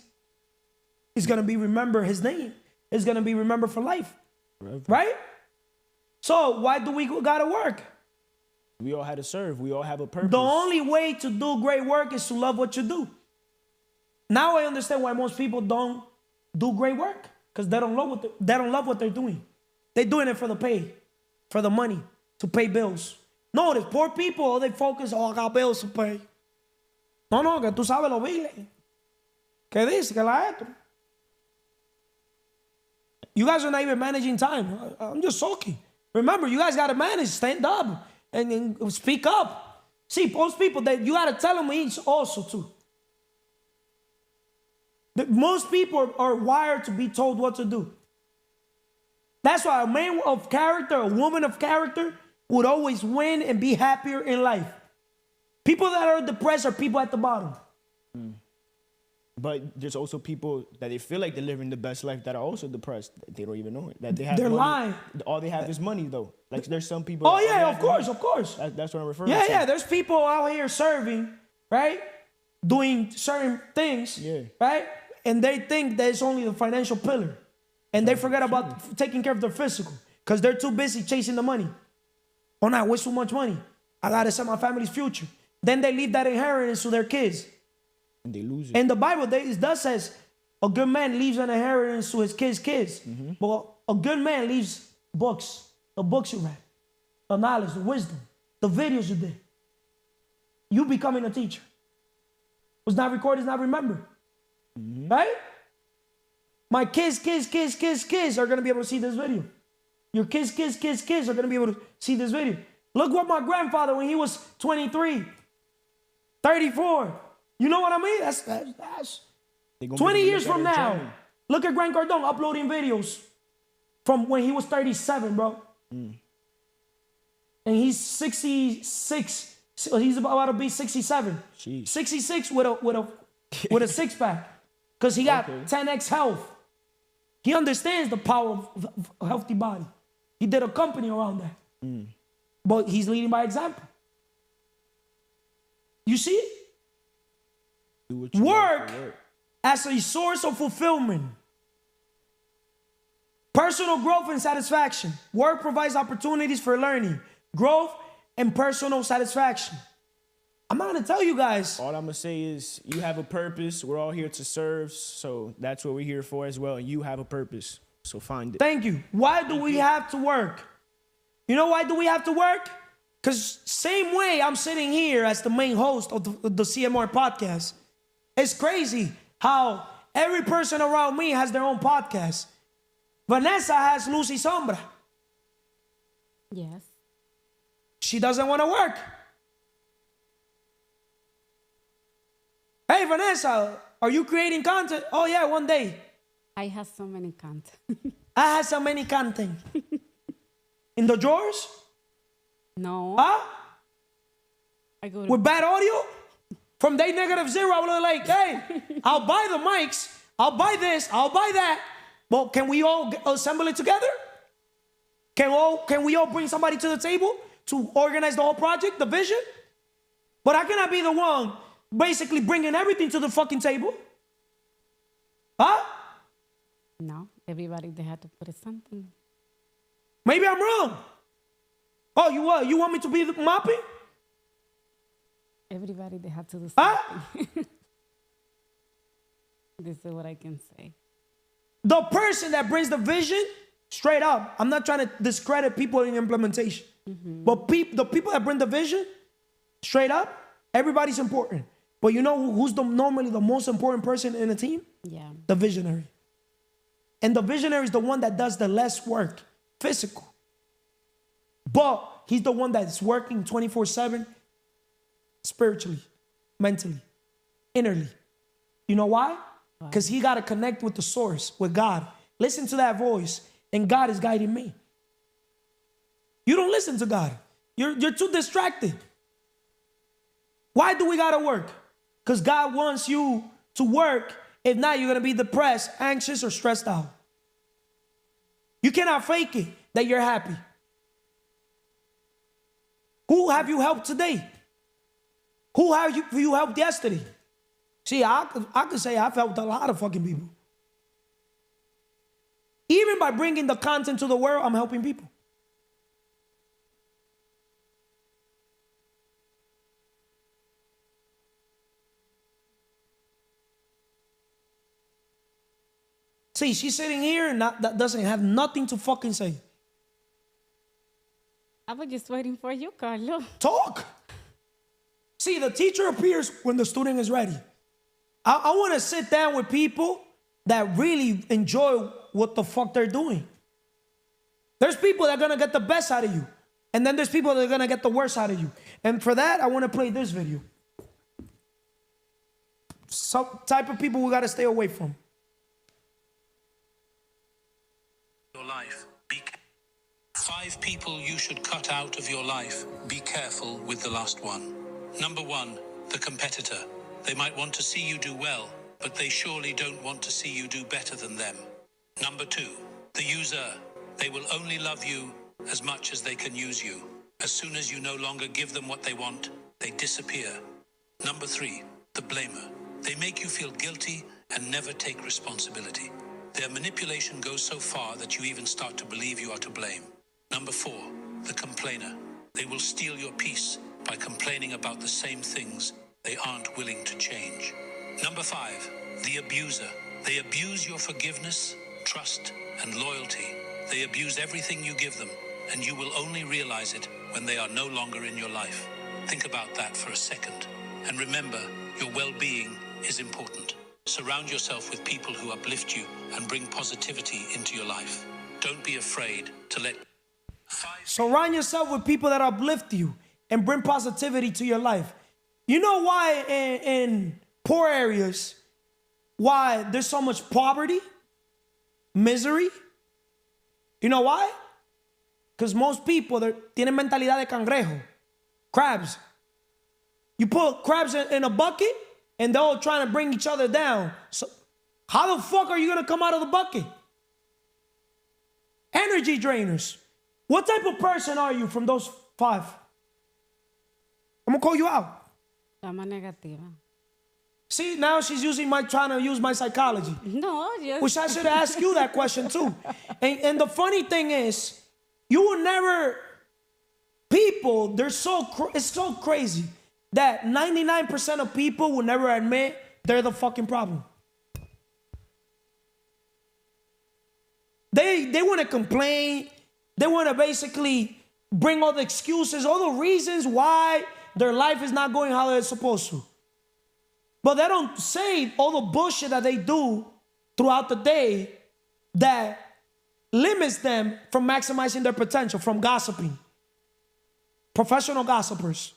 is going to be remembered. His name is going to be remembered for life. Forever. Right? So why do we got to work? We all had to serve. We all have a purpose. The only way to do great work is to love what you do. Now I understand why most people don't do great work, because they don't love what they're doing. They're doing it for the pay, for the money, to pay bills. No, the poor people, they focus, I got bills to pay. No, que tú sabes los biles. ¿Qué dice? Que la esto. You guys are not even managing time. I'm just sulking. Remember, you guys got to manage, stand up, and speak up. See, most people, you got to tell them each also too. Most people are wired to be told what to do. That's why a man of character, a woman of character, would always win and be happier in life. People that are depressed are people at the bottom. But there's also people that they feel like they're living the best life that are also depressed. They don't even know it. That they have They're money. lying. All they have is money, though. Like there's some people. Oh yeah, of course. That's what I'm referring to. Yeah. There's people out here serving, right? Doing certain things, right? And they think that it's only the financial pillar. And they forget about taking care of their physical because they're too busy chasing the money. Oh, no, I waste too much money. I got to set my family's future. Then they leave that inheritance to their kids. And they lose it. And the Bible does says a good man leaves an inheritance to his kids. But a good man leaves books, the books you read, the knowledge, the wisdom, the videos you did. You becoming a teacher. What's not recorded is not remembered. Right? My kids are going to be able to see this video. Your kids are going to be able to see this video. Look what my grandfather, when he was 23, 34. You know what I mean? That's 20 years from now. Look at Grant Cardone uploading videos from when he was 37, bro. And he's 66. So he's about to be 67. Jeez. 66 with a six pack. Because he got 10x health. He understands the power of a healthy body. He did a company around that. But he's leading by example. You see? Work as a source of fulfillment. Personal growth and satisfaction. Work provides opportunities for learning, growth, and personal satisfaction. I'm not going to tell you guys. All I'm going to say is you have a purpose. We're all here to serve. So that's what we're here for as well. And you have a purpose. So find it. Thank you. Why do we have to work? You know why do we have to work? Because same way I'm sitting here as the main host of the CMR podcast. It's crazy how every person around me has their own podcast. Vanessa has Lucy Sombra. Yes. She doesn't want to work. Hey, Vanessa, are you creating content? Oh, yeah, one day. I have so many content. I have so many content. In the drawers? No. Huh? I go With bad audio? From day -0, I was like, hey, I'll buy the mics. I'll buy this. I'll buy that. But can we all assemble it together? Can we all bring somebody to the table to organize the whole project, the vision? But I cannot be the one basically bringing everything to the fucking table. Huh? No, everybody, they had to put something. Maybe I'm wrong. Oh, you what? You want me to be mopping? Everybody, they had to do Huh? something. This is what I can say. The person that brings the vision, straight up, I'm not trying to discredit people in implementation. But the people that bring the vision, straight up, everybody's important. But you know who's normally the most important person in a team? Yeah. The visionary. And the visionary is the one that does the less work, physical. But he's the one that's working 24/7, spiritually, mentally, innerly. You know why? Because he got to connect with the source, with God. Listen to that voice, and God is guiding me. You don't listen to God. You're too distracted. Why do we got to work? because God wants you to work. If not, you're going to be depressed, anxious, or stressed out. You cannot fake it that you're happy. Who have you helped today? Who have you helped yesterday? See, I could say I've helped a lot of fucking people. Even by bringing the content to the world, I'm helping people. See, she's sitting here and that doesn't have nothing to fucking say. I was just waiting for you, Carlo. Talk. See, the teacher appears when the student is ready. I want to sit down with people that really enjoy what the fuck they're doing. There's people that are going to get the best out of you. And then there's people that are going to get the worst out of you. And for that, I want to play this video. Some type of people we got to stay away from. Your life. 5 people you should cut out of your life. Be careful with the last one. Number 1, the competitor. They might want to see you do well, but they surely don't want to see you do better than them. Number 2, the user. They will only love you as much as they can use you. As soon as you no longer give them what they want, they disappear. Number 3, the blamer. They make you feel guilty and never take responsibility. Their manipulation goes so far that you even start to believe you are to blame. Number 4, the complainer. They will steal your peace by complaining about the same things they aren't willing to change. Number 5, the abuser. They abuse your forgiveness, trust, and loyalty. They abuse everything you give them, and you will only realize it when they are no longer in your life. Think about that for a second. And remember, your well-being is important. Surround yourself with people who uplift you and bring positivity into your life. Don't be afraid to let... Surround yourself with people that uplift you and bring positivity to your life. You know why in poor areas, why there's so much poverty, misery? You know why? Because most people tienen mentalidad de cangrejo, crabs. You put crabs in a bucket and they're all trying to bring each other down. So how the fuck are you going to come out of the bucket? Energy drainers. What type of person are you from those 5? I'm going to call you out. Llama negativa. See, now she's trying to use my psychology. No, yes. Which I should ask you that question too. And the funny thing is, you will never, people, it's so crazy that 99% of people will never admit they're the fucking problem. They want to complain. They want to basically bring all the excuses, all the reasons why their life is not going how it's supposed to. But they don't say all the bullshit that they do throughout the day that limits them from maximizing their potential, from gossiping. Professional gossipers,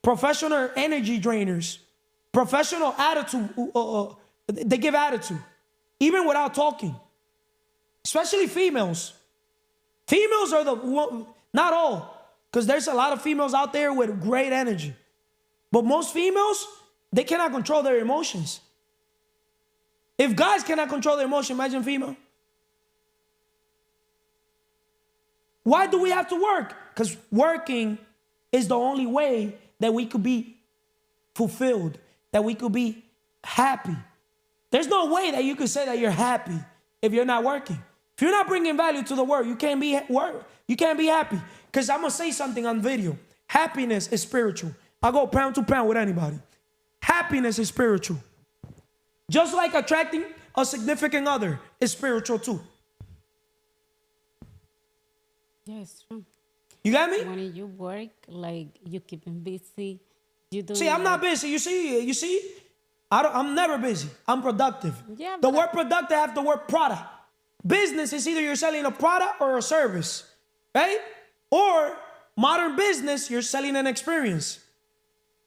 professional energy drainers, professional attitude, they give attitude, even without talking. Especially females. Females are not all, because there's a lot of females out there with great energy. But most females, they cannot control their emotions. If guys cannot control their emotions, imagine female. Why do we have to work? Because working is the only way that we could be fulfilled, that we could be happy. There's no way that you could say that you're happy if you're not working. If you're not bringing value to the world, you can't be happy. Because I'm going to say something on video. Happiness is spiritual. I go pound to pound with anybody. Happiness is spiritual. Just like attracting a significant other is spiritual too. Yeah, it's true. You got me? When you work, like you keep them busy. You do. See, I'm not busy. You see? I'm never busy. I'm productive. Yeah, the word productive have the word product. Business is either you're selling a product or a service, right? Or modern business, you're selling an experience,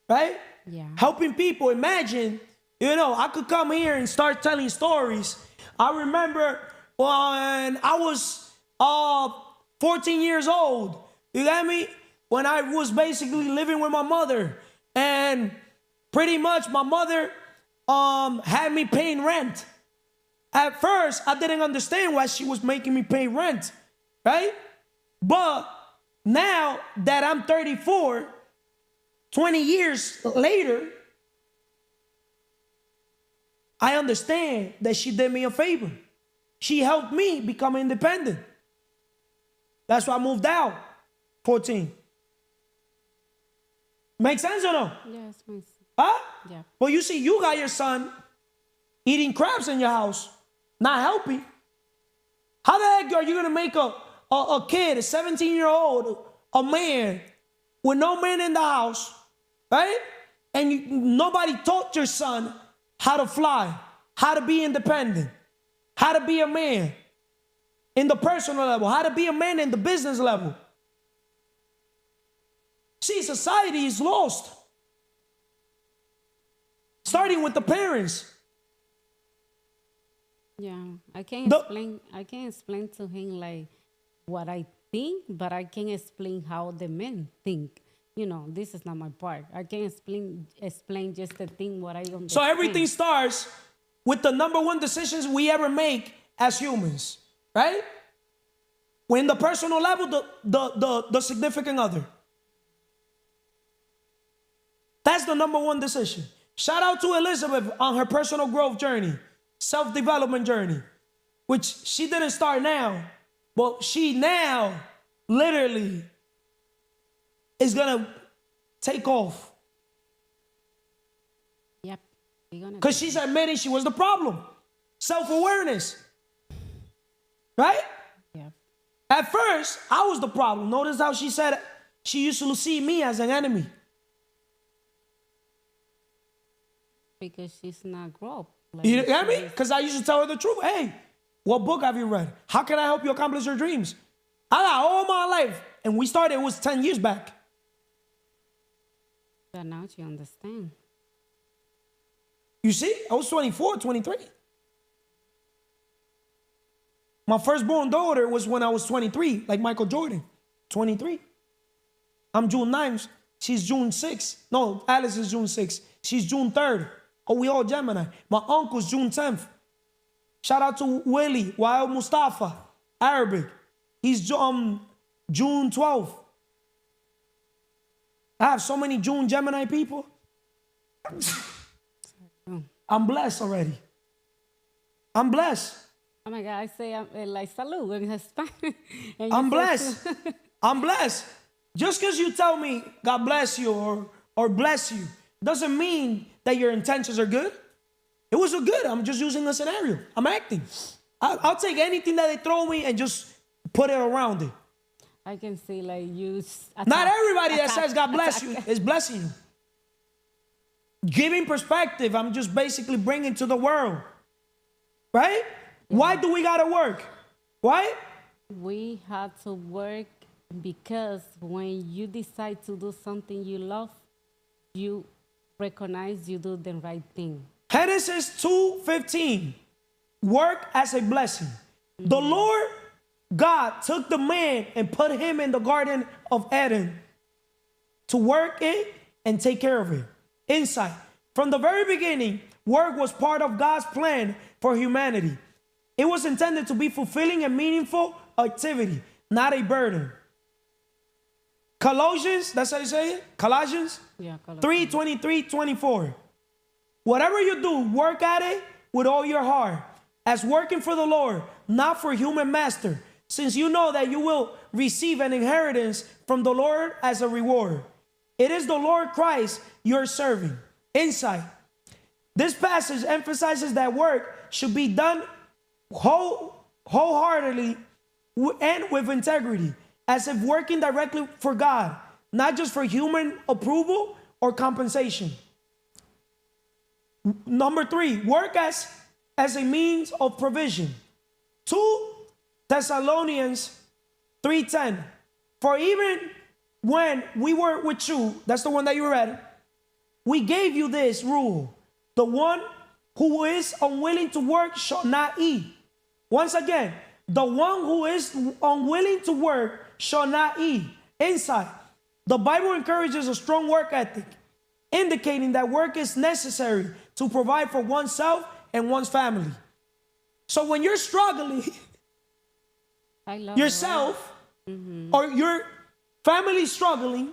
right? Yeah. Helping people. Imagine, I could come here and start telling stories. I remember when I was 14 years old, you got me? When I was basically living with my mother and pretty much my mother had me paying rent. At first, I didn't understand why she was making me pay rent, right? But now that I'm 34, 20 years later, I understand that she did me a favor. She helped me become independent. That's why I moved out, 14. Make sense or no? Yes, miss. Huh? Yeah. Well, you see, you got your son eating crabs in your house, not helping. How the heck are you going to make a kid, a 17-year-old, a man, with no man in the house, right? And nobody taught your son how to fly, how to be independent, how to be a man in the personal level, how to be a man in the business level. See, society is lost. Starting with the parents. Yeah, I can't explain to him like what I think, but I can explain how the men think. You know, this is not my part. I can explain just the thing what I understand. So everything starts with the number one decisions we ever make as humans, right? When the personal level, the significant other. That's the number one decision. Shout out to Elizabeth on her personal growth journey, self-development journey, which she didn't start now, but she now literally is gonna take off. Yep. Because she's admitting she was the problem. Self-awareness. Right? Yeah. At first, I was the problem. Notice how she said she used to see me as an enemy. Because she's not grown up. Like You get me? Because I used to tell her the truth. Hey, what book have you read? How can I help you accomplish your dreams? I got all my life. And we started, it was 10 years back. But now she understands. You see? I was 24, 23. My firstborn daughter was when I was 23, like Michael Jordan. 23. I'm June 9th. She's June 6th. No, Alice is June 6th. She's June 3rd. Oh, we all Gemini. My uncle's June 10th. Shout out to Willie, Wild Mustafa, Arabic. He's June 12th. I have so many June Gemini people. I'm blessed already. I'm blessed. Oh my God, I say like salud in Spanish. I'm blessed. I'm blessed. Just because you tell me God bless you or bless you doesn't mean that your intentions are good. It was good. I'm just using a scenario. I'm acting. I'll take anything that they throw me and just put it around it. I can see like you. Not everybody that says God bless you is blessing you. Giving perspective, I'm just basically bringing to the world. Right? Yeah. Why do we got to work? Why? We have to work because when you decide to do something you love, you recognize you do the right thing. Genesis 2:15, work as a blessing. Mm-hmm. The Lord God took the man and put him in the Garden of Eden to work it and take care of it. Insight. From the very beginning, work was part of God's plan for humanity. It was intended to be fulfilling and meaningful activity, not a burden. Colossians, that's how you say it? Colossians? Yeah, 3:23-24. Whatever you do, work at it with all your heart, as working for the Lord, not for human master, since you know that you will receive an inheritance from the Lord as a reward. It is the Lord Christ you're serving. Insight. This passage emphasizes that work should be done wholeheartedly and with integrity, as if working directly for God, not just for human approval or compensation. Number 3, work as a means of provision. 2 Thessalonians 3:10. For even when we were with you, that's the one that you read, we gave you this rule: the one who is unwilling to work shall not eat. Once again, the one who is unwilling to work shall not eat. Insight. The Bible encourages a strong work ethic. indicating that work is necessary to provide for oneself and one's family. So when you're struggling I love yourself or your family struggling,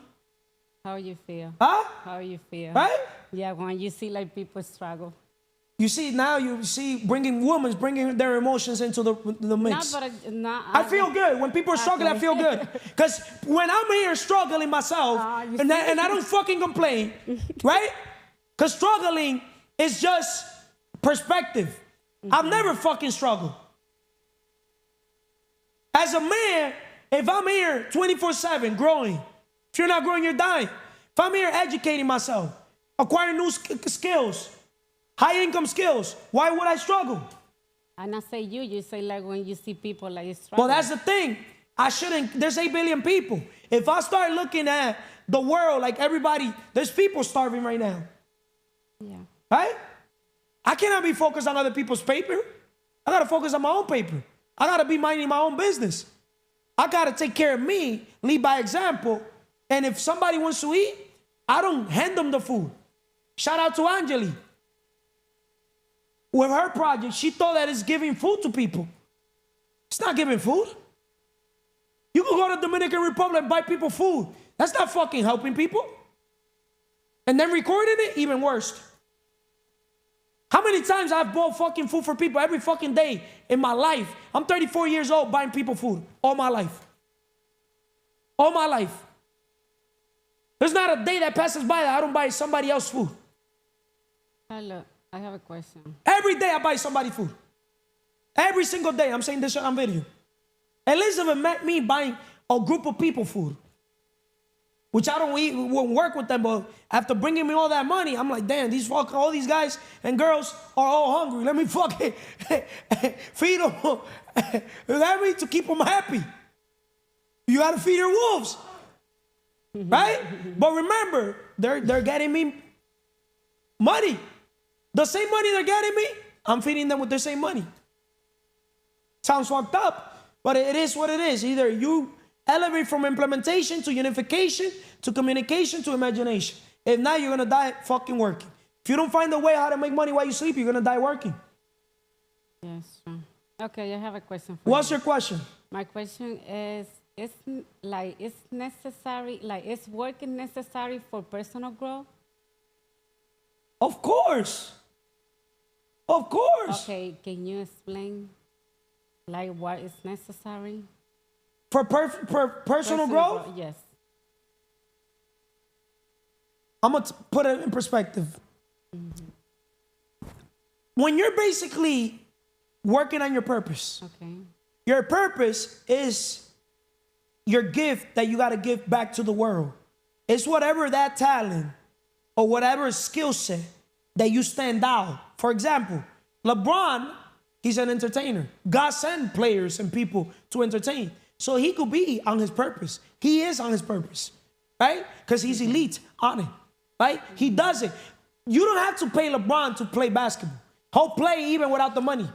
how you feel. huh? How you feel. Right? Yeah, when you see like people struggle. You see bringing their emotions into the mix. I feel good. When people are struggling, I feel good. Because when I'm here struggling myself, and I don't fucking complain, right? Because struggling is just perspective. I've never fucking struggled. As a man, if I'm here 24/7 growing, if you're not growing, you're dying. If I'm here educating myself, acquiring new skills, high income skills, why would I struggle? And I say you say like when you see people like struggling. Well, that's the thing. I shouldn't, there's 8 billion people. If I start looking at the world like everybody, there's people starving right now. Yeah. Right? I cannot be focused on other people's paper. I gotta focus on my own paper. I gotta be minding my own business. I gotta take care of me, lead by example. And if somebody wants to eat, I don't hand them the food. Shout out to Angeli. With her project, she thought that it's giving food to people. It's not giving food. You can go to the Dominican Republic and buy people food. That's not fucking helping people. And then recording it, even worse. How many times I've bought fucking food for people every fucking day in my life? I'm 34 years old buying people food all my life. All my life. There's not a day that passes by that I don't buy somebody else food. Hello, I have a question. Every day I buy somebody food. Every single day. I'm saying this on video. Elizabeth met me buying a group of people food. Which I don't eat, won't work with them, but after bringing me all that money, I'm like, damn, all these guys and girls are all hungry. Let me fucking feed them. Let me to keep them happy. You gotta feed your wolves. Right? But remember, they're getting me money. The same money they're getting me, I'm feeding them with the same money. Sounds fucked up, but it is what it is. Either you elevate from implementation to unification to communication to imagination. If not, you're gonna die fucking working. If you don't find a way how to make money while you sleep, you're gonna die working. Yes, true. Okay, I have a question for you. What's your question? My question is necessary, like is working necessary for personal growth? Of course. Of course. Okay, can you explain like what is necessary? For personal growth? Yes. I'm going to put it in perspective. When you're basically working on your purpose, Okay. your purpose is your gift that you got to give back to the world. It's whatever that talent or whatever skill set that you stand out. For example, LeBron, he's an entertainer. God sent players and people to entertain. So he could be on his purpose. He is on his purpose, right? Because he's elite on it, right? He does it. You don't have to pay LeBron to play basketball. He'll play even without the money.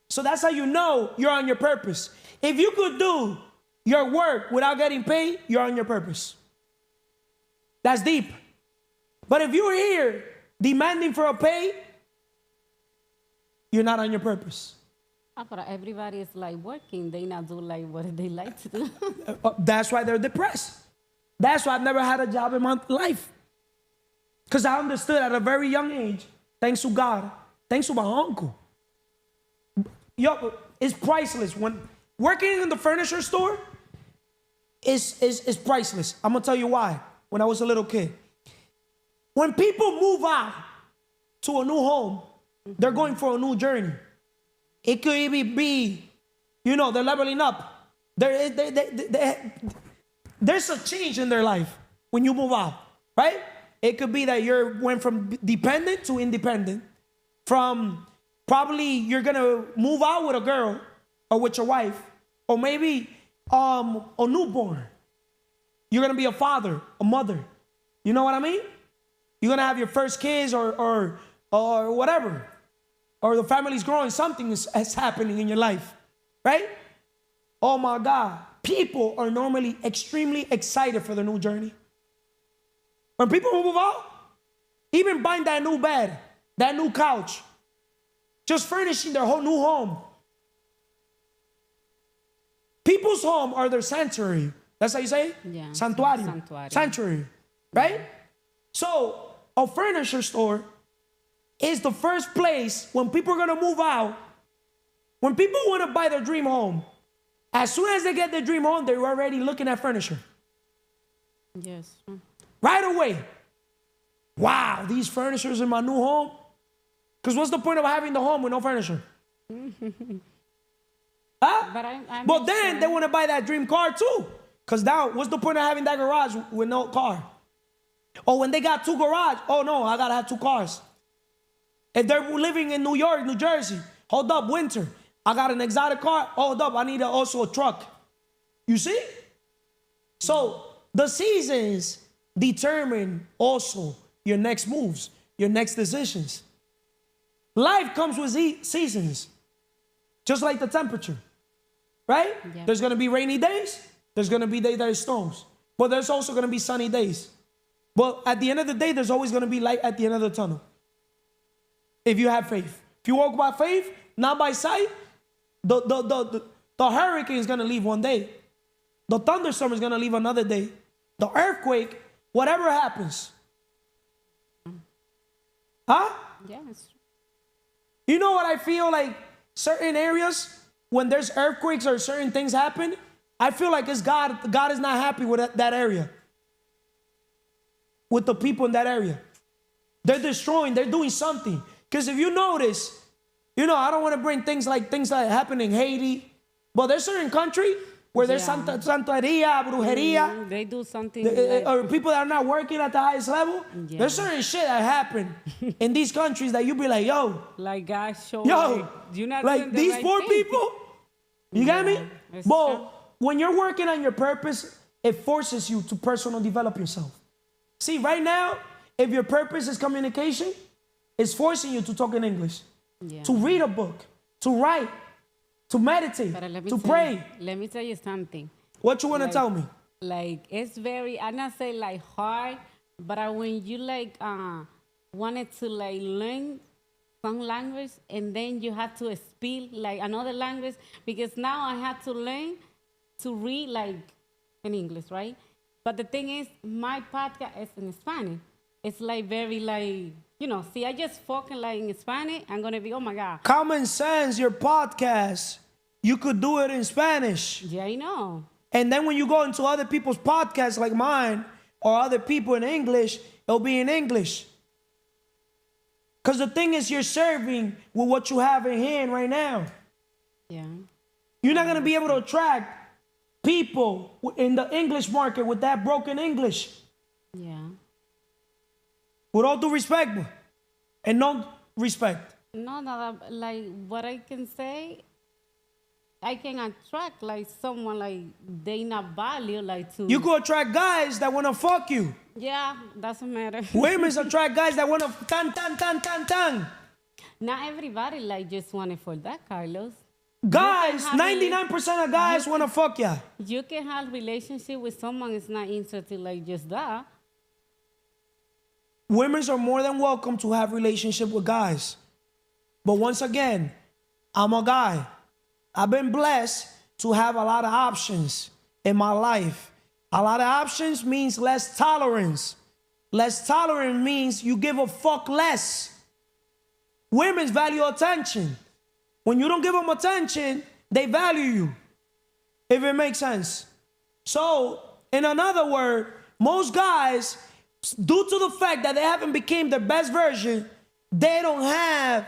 So that's how you know you're on your purpose. If you could do your work without getting paid, you're on your purpose. That's deep. But if you're here demanding for a pay, you're not on your purpose. But everybody is like working. They not do like what they like to do. That's why they're depressed. That's why I've never had a job in my life. Because I understood at a very young age, thanks to God, thanks to my uncle. Yo, it's priceless. When working in the furniture store is priceless. I'm going to tell you why. When I was a little kid. When people move out to a new home, they're going for a new journey. It could even be, they're leveling up. There's a change in their life when you move out, right? It could be that you went from dependent to independent. From probably you're going to move out with a girl or with your wife, or maybe a newborn. You're going to be a father, a mother. You know what I mean? You're going to have your first kids or whatever. Or the family's growing, something is happening in your life, right? Oh my God. People are normally extremely excited for the new journey. When people move out, even buying that new bed, that new couch, just furnishing their whole new home. People's home are their sanctuary. That's how you say it? Yeah. Santuario. Santuario. Sanctuary. Right? So a furniture store is the first place when people are going to move out. When people want to buy their dream home, as soon as they get their dream home, they're already looking at furniture. Yes. Right away. Wow, these furnitures in my new home. Because what's the point of having the home with no furniture? Huh? But then they want to buy that dream car too. Because now, what's the point of having that garage with no car? Or when they got 2 garages, oh no, I got to have 2 cars. If they're living in New York, New Jersey, hold up, winter. I got an exotic car, hold up, I need also a truck. You see? So the seasons determine also your next moves, your next decisions. Life comes with seasons, just like the temperature, right? Yeah. There's going to be rainy days. There's going to be days that it snows. But there's also going to be sunny days. But at the end of the day, there's always going to be light at the end of the tunnel. If you have faith. If you walk by faith, not by sight, the hurricane is going to leave one day. The thunderstorm is going to leave another day. The earthquake, whatever happens. Huh? Yes. You know what I feel like certain areas, when there's earthquakes or certain things happen, I feel like it's God. God is not happy with that area. With the people in that area. They're destroying, they're doing something. Because if you notice, I don't want to bring things that happen in Haiti, but there's certain country where there's santeria, brujeria. They do something. Or people that are not working at the highest level. Yeah. There's certain shit that happen in these countries that you be like, yo. Like God show. Yo. You're not like doing the these right poor thing. people. You get me? It's But true. when you're working on your purpose, it forces you to personal develop yourself. See, right now, if your purpose is communication, it's forcing you to talk in English, to read a book, to write, to meditate, to pray. Let me tell you something. What you want to tell me? Like, it's very, I'm not saying like hard, but when you wanted to learn some language and then you have to speak like another language, because now I have to learn to read in English, right? But the thing is, my podcast is in Spanish. It's very see, I just fucking in Spanish, I'm going to be, oh my God. Common Sense, your podcast, you could do it in Spanish. Yeah, I know. And then when you go into other people's podcasts like mine or other people in English, it'll be in English. Because the thing is, you're serving with what you have in hand right now. Yeah. You're not going to be able to attract people in the English market with that broken English. Yeah. With all due respect and no respect. No, what I can say, I can attract someone they not value to. You could attract guys that want to fuck you. Yeah, doesn't matter. Women attract guys that want to tan. Not everybody just want it for that, Carlos. Guys, 99% of guys want to fuck ya. You can have relationship with someone is not interested just that. Women are more than welcome to have relationship with guys. But once again, I'm a guy. I've been blessed to have a lot of options in my life. A lot of options means less tolerance. Less tolerance means you give a fuck less. Women value attention. When you don't give them attention, they value you. If it makes sense. So, in another word, most guys, due to the fact that they haven't become their best version, they don't have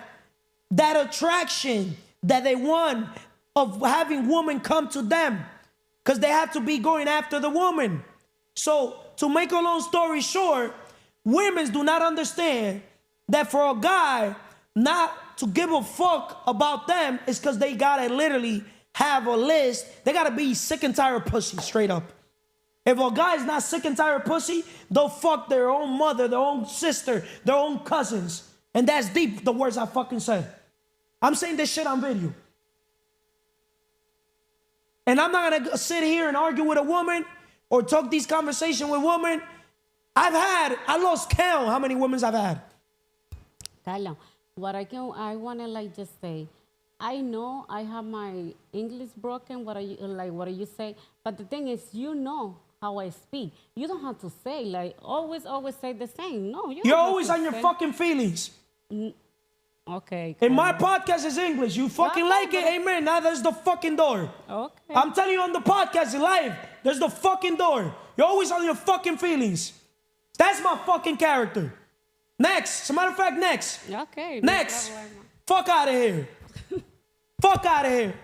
that attraction that they want of having women come to them, because they have to be going after the woman. So, to make a long story short, women do not understand that for a guy not to give a fuck about them is because they gotta literally have a list. They gotta be sick and tired of pussy, straight up. If a guy's not sick and tired of pussy, they'll fuck their own mother, their own sister, their own cousins. And that's deep, the words I fucking said. I'm saying this shit on video. And I'm not gonna sit here and argue with a woman or talk these conversations with women I lost count how many women I've had. Carla, I want to like just say, I know I have my English broken, what you say, but the thing is, you know how I speak. You don't have to say, like, always say the same. No, you You're don't have always to on your say. fucking feelings. Okay. And my Carla. podcast is English. You fucking No, like it, but- amen. Now there's the fucking door. Okay. I'm telling you on the podcast live, there's the fucking door. You're always on your fucking feelings. That's my fucking character. Next. As a matter of fact, next. Okay. no Next. problema. Fuck out of here. Fuck out of here.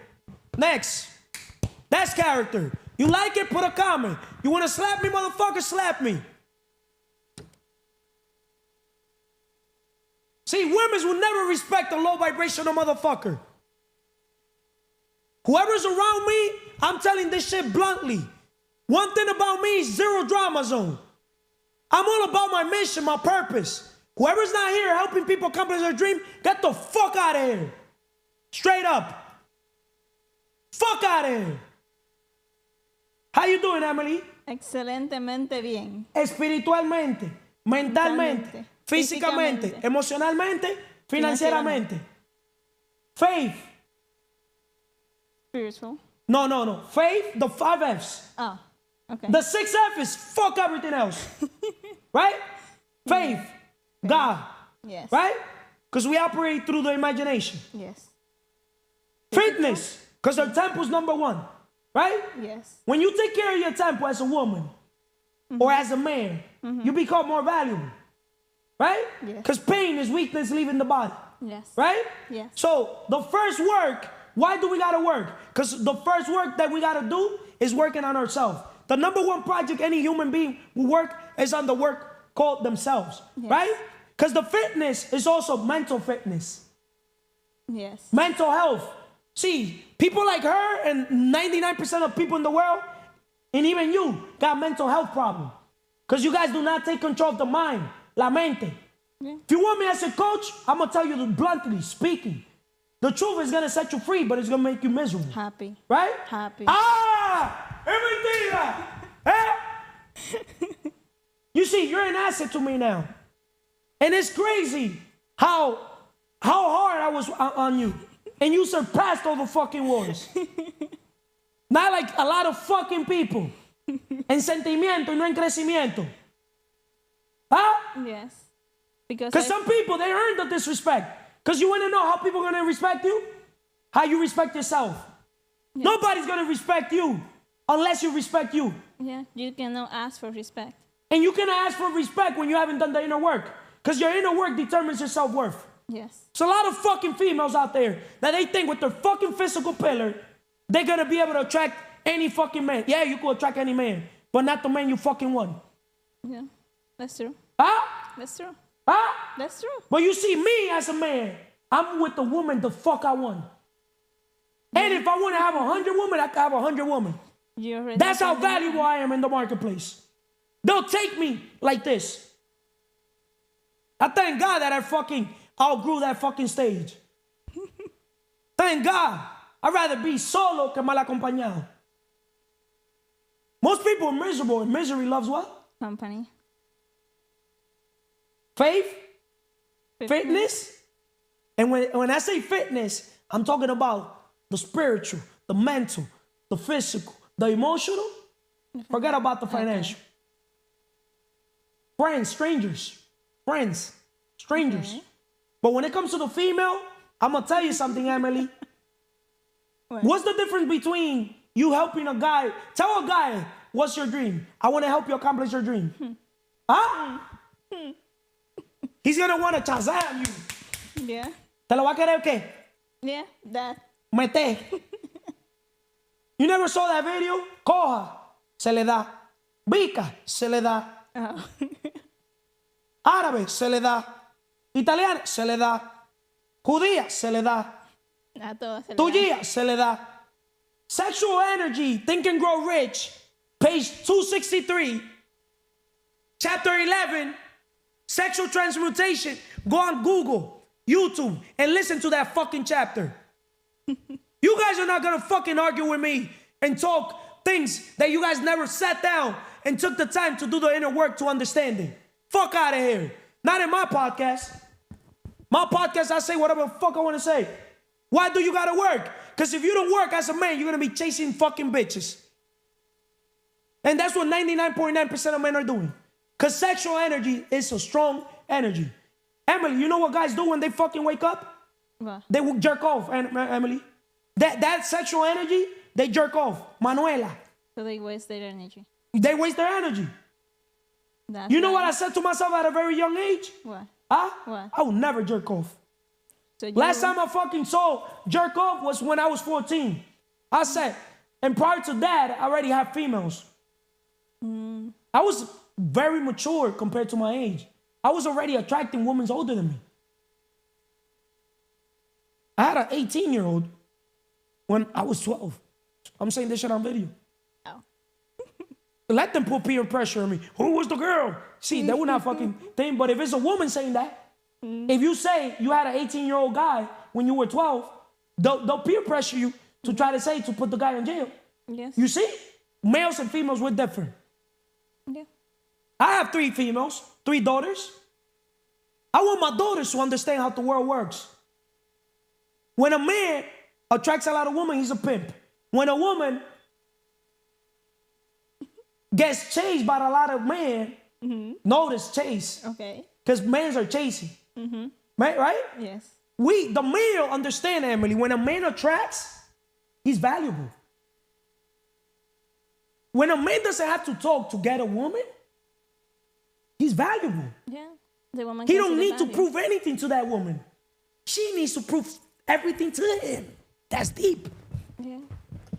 Next. That's character. You like it? Put a comment. You want to slap me, motherfucker? Slap me. See, women will never respect a low vibrational motherfucker. Whoever's around me, I'm telling this shit bluntly. One thing about me is zero drama zone. I'm all about my mission, my purpose. Whoever's not here helping people accomplish their dream, get the fuck out of here. Straight up. Fuck out of here. How you doing, Emily? Excelentemente bien. Espiritualmente, mentalmente, físicamente, Físicamente. emocionalmente, financieramente. Faith. Spiritual. No. Faith, the 5 F's. Oh, okay. The 6 F is fuck everything else. Right? Faith, God. Yes. Right? Because we operate through the imagination. Yes. Fitness, because our temple's number 1. Right? Yes. When you take care of your temple as a woman or as a man, you become more valuable. Right? Yes. Because pain is weakness leaving the body. Yes. Right? Yes. So the first work, why do we gotta work? Because the first work that we gotta do is working on ourselves. The number 1 project any human being will work is on the work called themselves. Yes. Right? Because the fitness is also mental fitness. Yes. Mental health. See, people like her and 99% of people in the world, and even you, got mental health problems. Because you guys do not take control of the mind, la mente. Yeah. If you want me as a coach, I'm going to tell you bluntly speaking. The truth is going to set you free, but it's going to make you miserable. Happy. Right? Happy. Ah! Mentira! Eh? You see, you're an asset to me now. And it's crazy how hard I was on you. And you surpassed all the fucking wars. Not like a lot of fucking people. En sentimiento y no en crecimiento. Huh? Yes. Because Because some people, they earn the disrespect. Because you want to know how people are going to respect you? How you respect yourself. Yes. Nobody's going to respect you unless you respect you. Yeah, you cannot ask for respect. And you cannot ask for respect when you haven't done the inner work. Because your inner work determines your self-worth. Yes. There's a lot of fucking females out there that they think with their fucking physical pillar, they're going to be able to attract any fucking man. Yeah, you could attract any man, but not the man you fucking want. Yeah. That's true. Huh? That's true. Huh? That's true. But you see, me as a man, I'm with the woman the fuck I want. And if I want to have 100 women, I can have 100 women. You already That's how found the man. valuable I am in the marketplace. They'll take me like this. I thank God that I outgrew that fucking stage. Thank God. I'd rather be solo que mal acompañado. Most people are miserable, and misery loves what? Company. Faith, fitness. And when I say fitness, I'm talking about the spiritual, the mental, the physical, the emotional. Forget about the financial. Okay. Friends, strangers. Okay. But when it comes to the female, I'm going to tell you something, Emily. What? What's the difference between you helping a guy? Tell a guy, what's your dream? I want to help you accomplish your dream. Huh? He's going to want to chazam you. Yeah. ¿Te lo va a querer qué? Yeah. That. Mete. You never saw that video? Coja, se le da. Bica, se le da. Oh. Árabe, se le da. Italiana, se le da. Judía, se le da. A todas se le da. Tuya, se le da. Sexual energy, think and grow rich. Page 263. Chapter 11. Sexual transmutation. Go on Google, YouTube, and listen to that fucking chapter. You guys are not gonna fucking argue with me and talk things that you guys never sat down and took the time to do the inner work to understand it. Fuck out of here. Not in my podcast. My podcast, I say whatever the fuck I want to say. Why do you gotta work? Because if you don't work as a man, you're gonna be chasing fucking bitches. And that's what 99.9% of men are doing. Because sexual energy is a strong energy. Emily, you know what guys do when they fucking wake up? What? They will jerk off, Emily. That sexual energy, they jerk off. Manuela. So they waste their energy. They waste their energy. That's You know what why- I said to myself at a very young age? What? Huh? What? I would never jerk off. So you, Last time I fucking saw jerk off was when I was 14. I said, and prior to that, I already had females. I was very mature compared to my age. I was already attracting women older than me. I had an 18-year-old when I was 12. I'm saying this shit on video. Oh. Let them put peer pressure on me. Who was the girl? See, they would not fucking think. But if it's a woman saying that, if you say you had an 18-year-old guy when you were 12, they'll peer pressure you to try to say to put the guy in jail. Yes. You see? Males and females were different. Yeah. I have 3 females, 3 daughters. I want my daughters to understand how the world works. When a man attracts a lot of women, he's a pimp. When a woman gets chased by a lot of men, notice chase. Okay. Because men are chasing. Right? Yes. The male understand, Emily, when a man attracts, he's valuable. When a man doesn't have to talk to get a woman, he's valuable. Yeah. The woman He can don't see the need to value. prove anything to that woman. She needs to prove everything to him. That's deep. Yeah.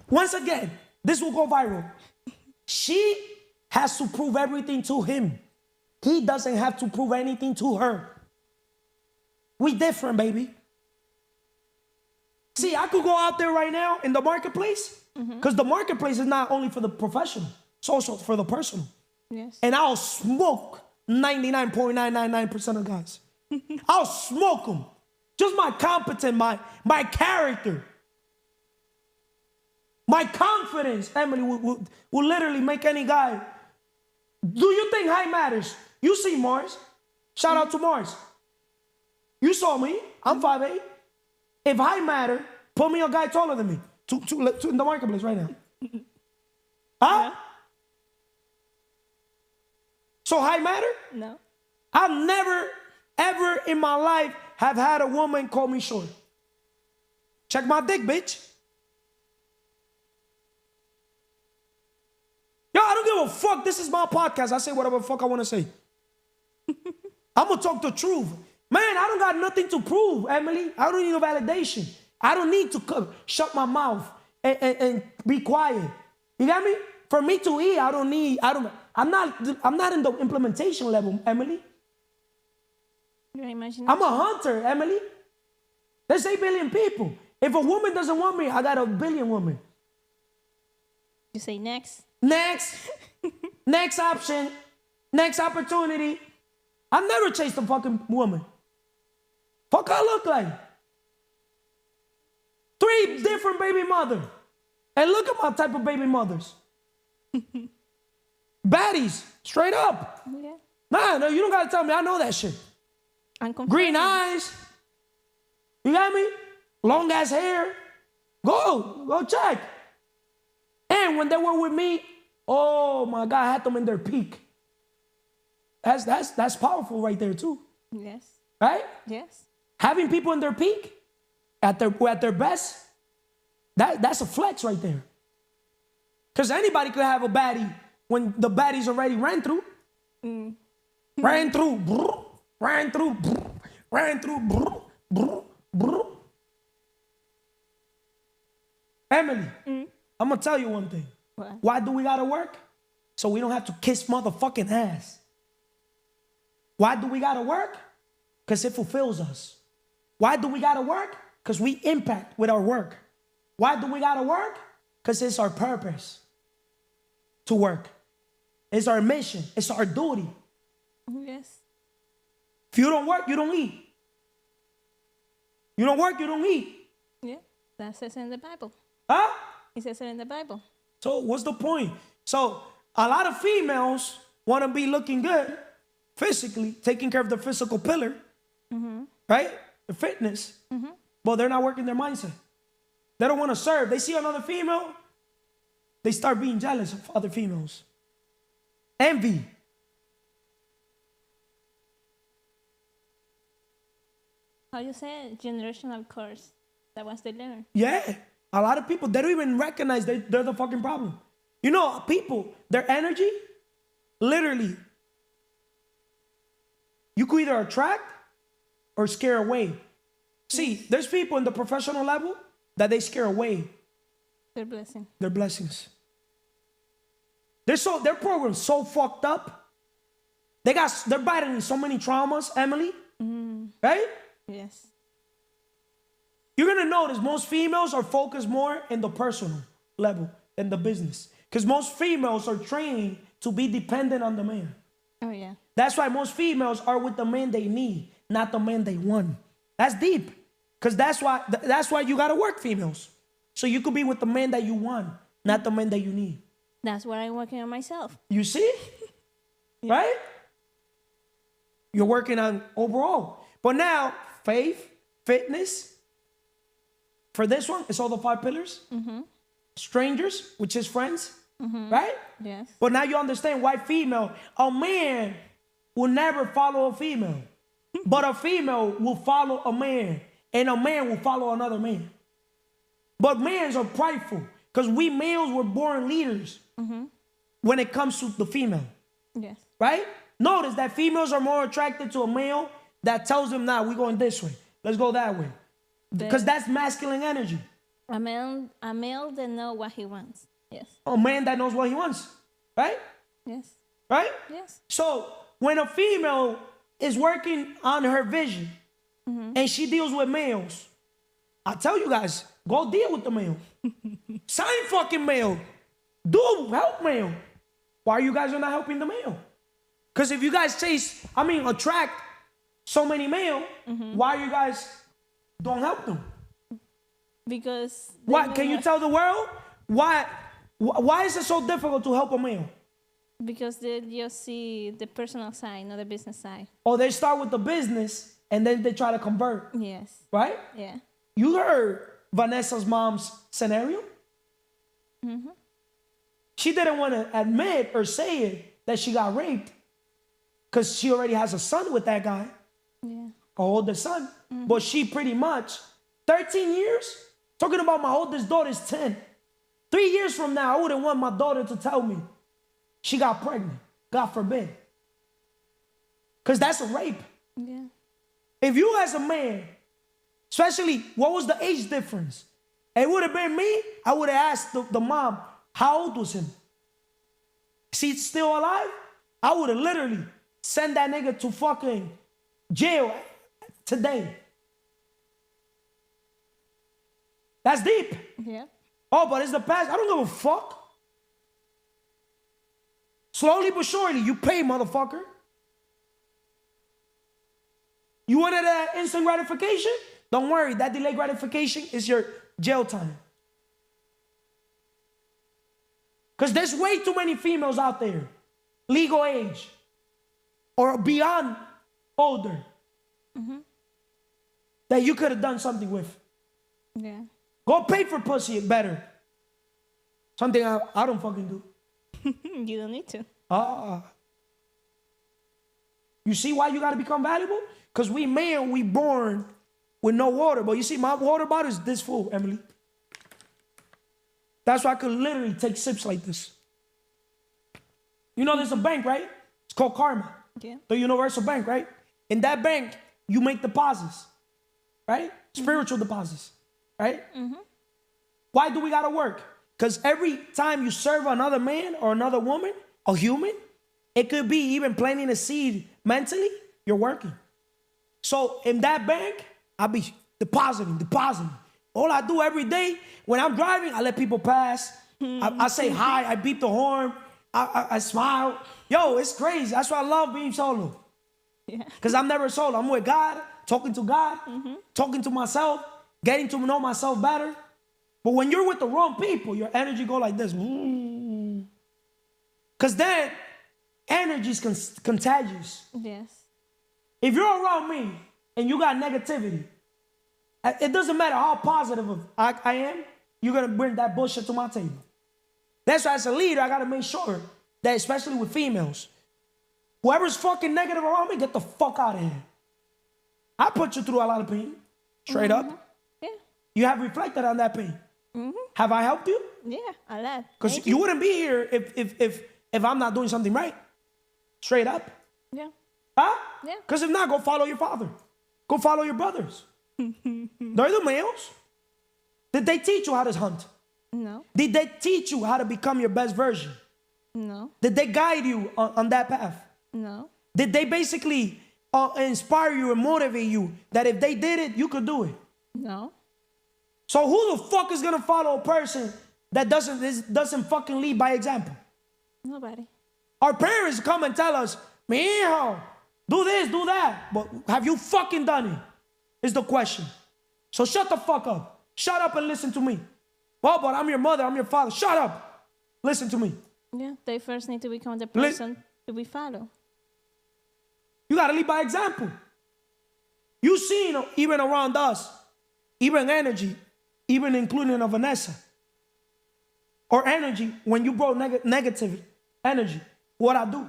Once again, this will go viral. She has to prove everything to him. He doesn't have to prove anything to her. We different, baby. See, I could go out there right now in the marketplace, because the marketplace is not only for the professional, it's also for the personal. Yes. And I'll smoke 99.999% of guys. I'll smoke them. Just my competence, my character. My confidence, Emily, will literally make any guy. Do you think height matters? You see Mars. Shout out to Mars. You saw me. I'm 5'8". If height matter, put me a guy taller than me to in the marketplace right now. Huh? So height matter? No. I've never, ever in my life have had a woman call me short. Check my dick, bitch. Yo, I don't give a fuck. This is my podcast. I say whatever the fuck I want to say. I'm going to talk the truth. Man, I don't got nothing to prove, Emily. I don't need no validation. I don't need to shut my mouth and be quiet. You got me? For me to eat, I'm not in the implementation level, Emily. Your imagination. I'm a hunter, Emily. There's 8 billion people. If a woman doesn't want me, I got 1 billion women. You say next. Next. Next option. Next opportunity. I never chased a fucking woman. Fuck I look like. 3 different baby mothers. And look at my type of baby mothers. Baddies. Straight up. Yeah. No, you don't gotta tell me. I know that shit. I'm Green eyes. You got me? Long ass hair. Go check. And when they were with me, oh my God, I had them in their peak. That's powerful right there too. Yes. Right? Yes. Having people in their peak, at their best, that's a flex right there. Because anybody could have a baddie when the baddie's already ran through. Ran through. Brr, ran through. Brr, ran through. Brr, brr, brr. Emily, I'm going to tell you one thing. What? Why do we got to work? So we don't have to kiss motherfucking ass. Why do we got to work? Because it fulfills us. Why do we got to work? Because we impact with our work. Why do we got to work? Because it's our purpose to work. It's our mission. It's our duty. Yes. If you don't work, you don't eat. You don't work, you don't eat. Yeah. That says in the Bible. Huh? It says it in the Bible. So what's the point? So a lot of females want to be looking good physically, taking care of the physical pillar, right? The fitness, but they're not working their mindset. They don't want to serve. They see another female, they start being jealous of other females. Envy. How you say it? Generational curse. That was the learn. Yeah. A lot of people, they don't even recognize they're the fucking problem. You know, people, their energy, literally, you could either attract or scare away. See, there's people in the professional level that they scare away Their blessing. their blessings. Their program's so fucked up. They're battling so many traumas, Emily. Right? Yes. You're gonna notice most females are focused more in the personal level than the business. Because most females are trained to be dependent on the man. Oh, yeah. That's why most females are with the man they need, not the man they want. That's deep. Because that's why you gotta work, females. So you could be with the man that you want, not the man that you need. That's what I'm working on myself. You see? Right? You're working on overall. But now, faith, fitness, for this one, it's all the 5 pillars. Strangers, which is friends, right? Yes. But now you understand why a man will never follow a female, but a female will follow a man, and a man will follow another man. But males are prideful, because we males were born leaders when it comes to the female, Yes. right? Notice that females are more attracted to a male that tells them, nah, we're going this way. Let's go that way. Because that's masculine energy. A male that know what he wants. Yes. A man that knows what he wants, right? Yes. Right? Yes. So when a female is working on her vision and she deals with males, I tell you guys, go deal with the male. Sign fucking male. Help male. Why are you guys not helping the male? Because if you guys attract so many male, why you guys don't help them? Because What can you tell the world? Why is it so difficult to help a male? Because they just see the personal side, not the business side. Or they start with the business and then they try to convert, Yes. right? Yeah. You heard Vanessa's mom's scenario? She didn't want to admit or say it that she got raped because she already has a son with that guy, Yeah. an older son. But she pretty much, 13 years? Talking about my oldest daughter's 10. 3 years from now, I wouldn't want my daughter to tell me she got pregnant. God forbid. Because that's a rape. Yeah. If you as a man, especially, what was the age difference? It would have been me, I would have asked the mom, how old was him? Is he still alive? I would have literally sent that nigga to fucking jail today. That's deep. Yeah. Oh, but it's the past. I don't give a fuck. Slowly but surely, you pay, motherfucker. You wanted that instant gratification? Don't worry, that delayed gratification is your jail time. Because there's way too many females out there, legal age, or beyond older, that you could have done something with. Yeah. Go pay for pussy better. Something I don't fucking do. You don't need to. You see why you got to become valuable? Because we born with no water. But you see, my water bottle is this full, Emily. That's why I could literally take sips like this. You know there's a bank, right? It's called Karma. Yeah. The universal bank, right? In that bank, you make deposits, right? Spiritual deposits, right? Why do we got to work? Because every time you serve another man or another woman, a human, it could be even planting a seed mentally, you're working. So in that bank, I'll be depositing. All I do every day, when I'm driving, I let people pass. I say hi, I beep the horn, I smile. Yo, it's crazy. That's why I love being solo. Yeah. Because I'm never solo. I'm with God, talking to God, talking to myself, getting to know myself better. But when you're with the wrong people, your energy go like this. Because Because then energy is contagious. Yes. If you're around me and you got negativity, it doesn't matter how positive I am, you're going to bring that bullshit to my table. That's why as a leader, I got to make sure that, especially with females, whoever's fucking negative around me, get the fuck out of here. I put you through a lot of pain, straight up. Yeah. You have reflected on that pain. Have I helped you? Yeah, a lot. Because you wouldn't be here if I'm not doing something right. Straight up. Yeah. Huh? Yeah. Because if not, go follow your father. Go follow your brothers. They're the males. Did they teach you how to hunt? No. Did they teach you how to become your best version? No. Did they guide you on that path? No. Did they basically inspire you and motivate you that if they did it, you could do it? No. So who the fuck is gonna follow a person that doesn't fucking lead by example? Nobody. Our parents come and tell us, mijo, do this, do that. But have you fucking done it? Is the question. So shut the fuck up. Shut up and listen to me. Well, but I'm your mother, I'm your father. Shut up. Listen to me. Yeah, they first need to become the person to be followed. You gotta lead by example. You seen even around us, even energy, even including a Vanessa, or energy, when you brought negative energy, what I do?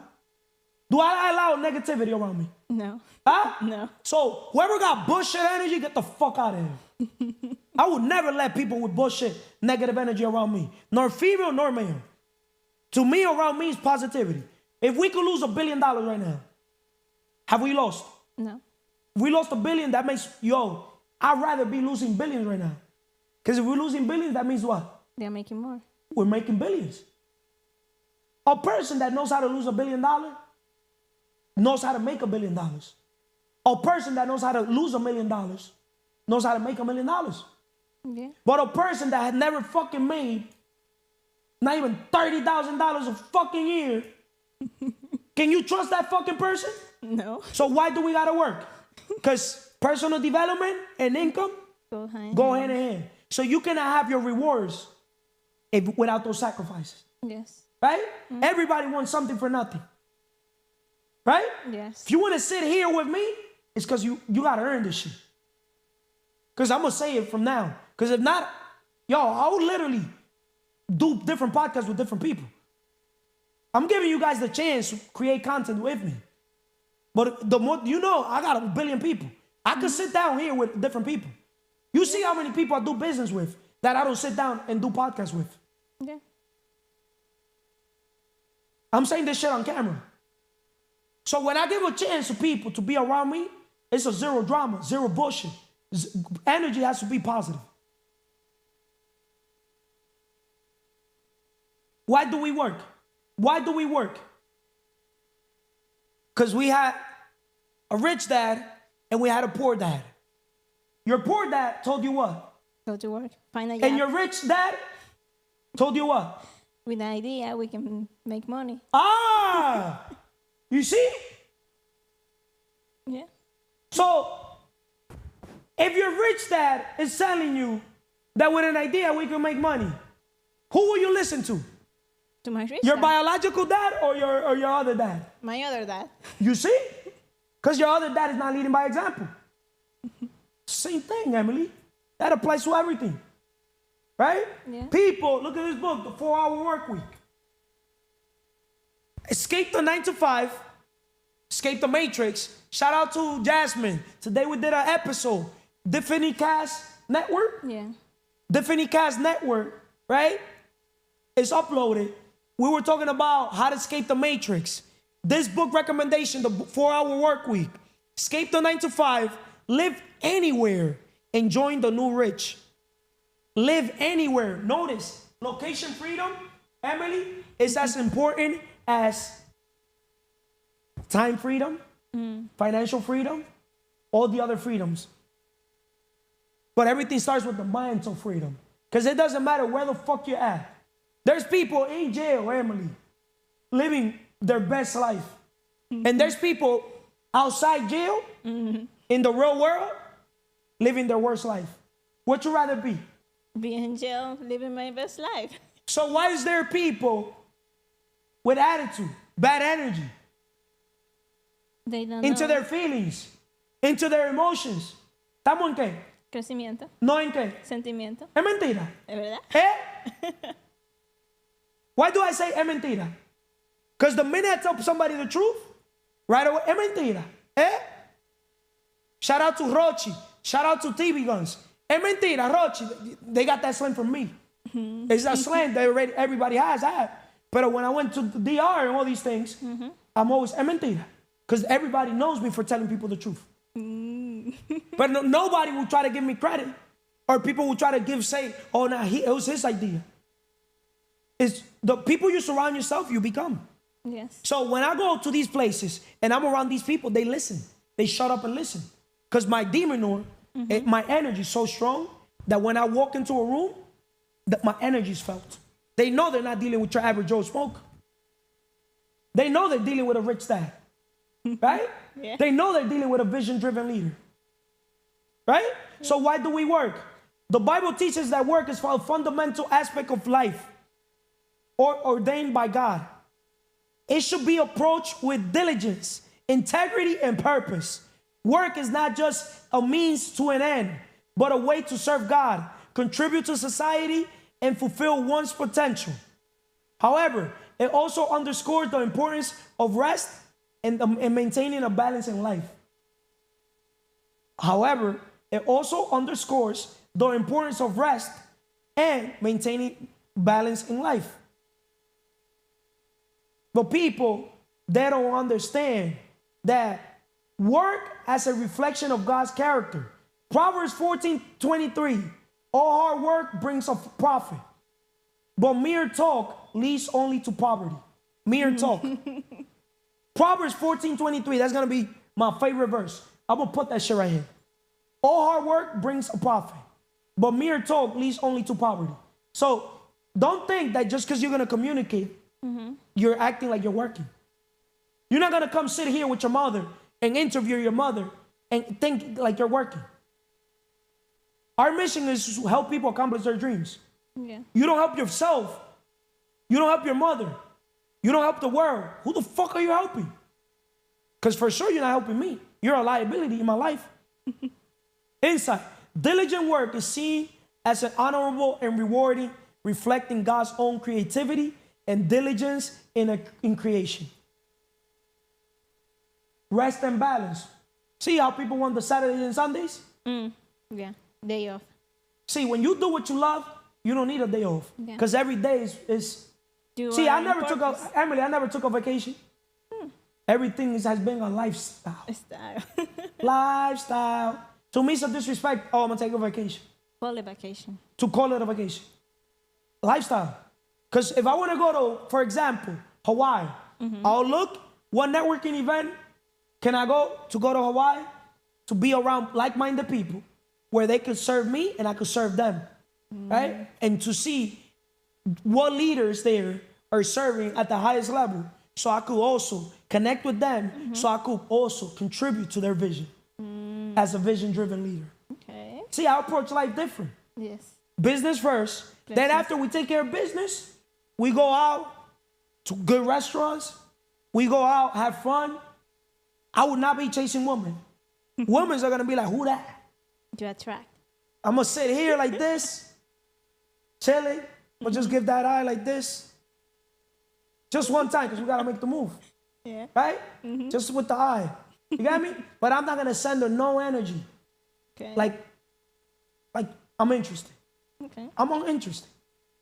Do I allow negativity around me? No. Huh? No. So whoever got bullshit energy, get the fuck out of here. I would never let people with bullshit, negative energy around me, nor female nor male. To me, around me is positivity. If we could lose $1 billion right now, have we lost? No. If we lost $1 billion, that makes, I'd rather be losing billions right now. Because if we're losing billions, that means what? They're making more. We're making billions. A person that knows how to lose $1 billion knows how to make $1 billion. A person that knows how to lose $1 million knows how to make $1 million. Yeah. But a person that had never fucking made not even $30,000 a fucking year, can you trust that fucking person? No. So why do we gotta work? Because personal development and income Go hand in hand. So you cannot have your rewards without those sacrifices. Yes. Right? Everybody wants something for nothing. Right? Yes. If you want to sit here with me, it's because you got to earn this shit. Because I'm going to say it from now. Because if not, I would literally do different podcasts with different people. I'm giving you guys the chance to create content with me. But the more, I got 1 billion people. I could sit down here with different people. You see how many people I do business with that I don't sit down and do podcasts with. Yeah. I'm saying this shit on camera. So when I give a chance to people to be around me, it's a zero drama, zero bullshit. Energy has to be positive. Why do we work? Why do we work? Because we had a rich dad and we had a poor dad. Your poor dad told you what? Go to work. Find a job. And your rich dad told you what? With an idea, we can make money. Ah! You see? Yeah. So, if your rich dad is telling you that with an idea we can make money, who will you listen to? To my rich Your dad. biological dad or your other dad? My other dad. You see? Because your other dad is not leading by example. Same thing, Emily. That applies to everything. Right? Yeah. People, look at this book, The 4-Hour Work Week. Escape the 9 to 5. Escape the Matrix. Shout out to Jasmine. Today we did an episode. Definitely Cast Network. Yeah. Definitely Cast Network, right? It's uploaded. We were talking about how to escape the Matrix. This book recommendation, The 4-Hour Work Week. Escape the 9 to 5. Live anywhere and join the new rich. Live anywhere. Notice, location freedom, Emily, is as important as time freedom, financial freedom, all the other freedoms. But everything starts with the mental freedom. Because it doesn't matter where the fuck you're at. There's people in jail, Emily, living their best life. And there's people outside jail, in the real world, living their worst life. Would you rather be? Be in jail, living my best life. So why is there people with attitude, bad energy, They don't into know. their feelings, into their emotions. ¿Estamos en qué? Crecimiento, No en qué. sentimiento. Es mentira. ¿Es verdad? Eh? Why do I say es mentira? Because the minute I tell somebody the truth, right away, es mentira. Eh? Shout out to Rochi. Shout out to TV Guns. Es mentira, Rochi. They got that slang from me. It's a slang that already everybody has. I have. But when I went to the DR and all these things, I'm always es mentira. Because everybody knows me for telling people the truth. But nobody will try to give me credit. Or people will try to say, oh, no, it was his idea. It's the people you surround yourself, you become. Yes. So when I go to these places and I'm around these people, they listen. They shut up and listen. Because my demeanor, my energy is so strong that when I walk into a room, that my energy is felt. They know they're not dealing with your average Joe smoke. They know they're dealing with a rich dad. Right? Yeah. They know they're dealing with a vision-driven leader. Right? So why do we work? The Bible teaches that work is a fundamental aspect of life or ordained by God. It should be approached with diligence, integrity, and purpose. Work is not just a means to an end, but a way to serve God, contribute to society, and fulfill one's potential. However, it also underscores the importance of rest and maintaining a balance in life. However, it also underscores the importance of rest and maintaining balance in life. But people, they don't understand that work as a reflection of God's character. Proverbs 14:23, all hard work brings a profit, but mere talk leads only to poverty. Mere talk. Proverbs 14:23, that's going to be my favorite verse. I'm going to put that shit right here. All hard work brings a profit, but mere talk leads only to poverty. So don't think that just because you're going to communicate, you're acting like you're working. You're not going to come sit here with your mother and interview your mother and think like you're working. Our mission is to help people accomplish their dreams. Yeah. You don't help yourself. You don't help your mother. You don't help the world. Who the fuck are you helping? Because for sure you're not helping me. You're a liability in my life. Insight. Diligent work is seen as an honorable and rewarding, reflecting God's own creativity and diligence in creation. Rest and balance. See how people want the Saturdays and Sundays? Yeah. Day off. See, when you do what you love, you don't need a day off. Yeah. Because every day is See, I never took a vacation. Everything has been a lifestyle. Style. Lifestyle. To me, it's a disrespect. Oh, I'm going to take a vacation. Call it vacation. To call it a vacation. Lifestyle. Because if I want to go to, for example, Hawaii, I'll look, what networking event can I go to Hawaii? To be around like-minded people where they could serve me and I could serve them. Right? And to see what leaders there are serving at the highest level so I could also connect with them so I could also contribute to their vision as a vision-driven leader. Okay. See, I approach life different. Yes. Business first. Then after we take care of business, we go out to good restaurants. We go out, have fun. I would not be chasing women. Women are going to be like, who that? You attract. I'm going to sit here like this, chilling. But just give that eye like this. Just one time, because we got to make the move. Yeah. Right? Just with the eye. You got me? But I'm not going to send her no energy. Okay. Like I'm interested. Okay. I'm uninterested.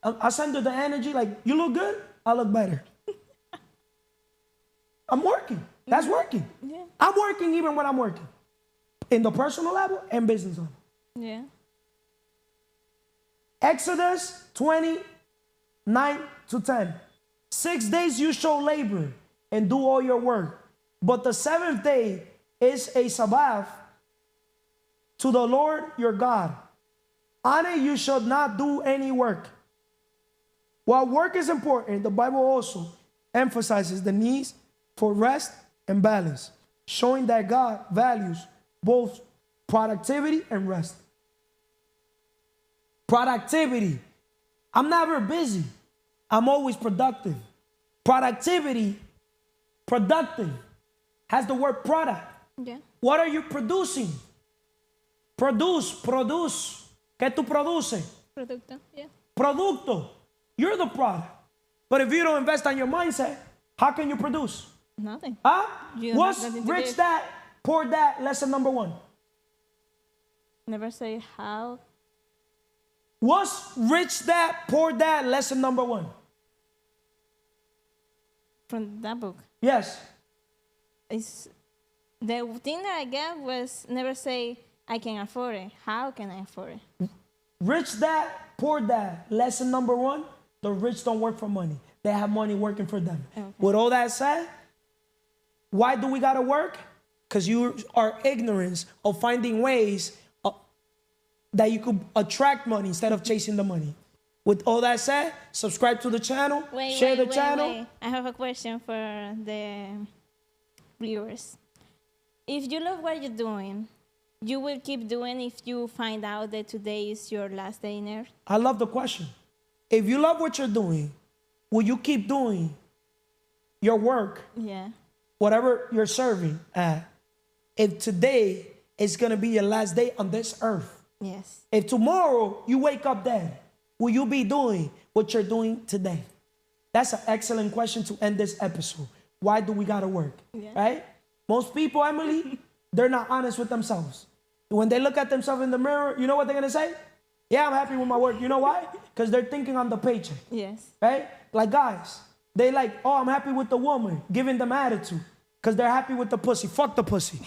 I send her the energy like, you look good, I look better. I'm working. That's working. Yeah. I'm working even when I'm working. In the personal level and business level. Yeah. Exodus 20:9-10. 6 days you shall labor and do all your work. But the seventh day is a Sabbath to the Lord your God. On it you shall not do any work. While work is important, the Bible also emphasizes the needs for rest and balance, showing that God values both productivity and rest. Productivity. I'm never busy. I'm always productive. Productivity, productive, has the word product. Yeah. What are you producing? Produce. ¿Qué tú produces? Producto. Yeah. Producto. You're the product. But if you don't invest on your mindset, how can you produce? Nothing. Huh? You don't What's have nothing to rich give. dad, poor dad, lesson number 1? Never say how. What's rich dad, poor dad, lesson number 1? From that book. Yes. It's the thing that I got was never say I can afford it. How can I afford it? Rich dad, poor dad, lesson number 1, the rich don't work for money. They have money working for them. Okay. With all that said, why do we gotta work? Because you are ignorant of finding ways that you could attract money instead of chasing the money. With all that said, subscribe to the channel, share the channel. Wait. I have a question for the viewers. If you love what you're doing, you will keep doing if you find out that today is your last day in Earth? I love the question. If you love what you're doing, will you keep doing your work, Yeah. whatever you're serving at, if today is gonna be your last day on this earth? Yes. If tomorrow you wake up dead, will you be doing what you're doing today? That's an excellent question to end this episode. Why do we gotta work? Yeah. Right? Most people, Emily, they're not honest with themselves. When they look at themselves in the mirror, you know what they're gonna say? Yeah, I'm happy with my work. You know why? Because they're thinking on the paycheck. Yes. Right? Like guys, they like, oh, I'm happy with the woman, giving them attitude. Because they're happy with the pussy. Fuck the pussy.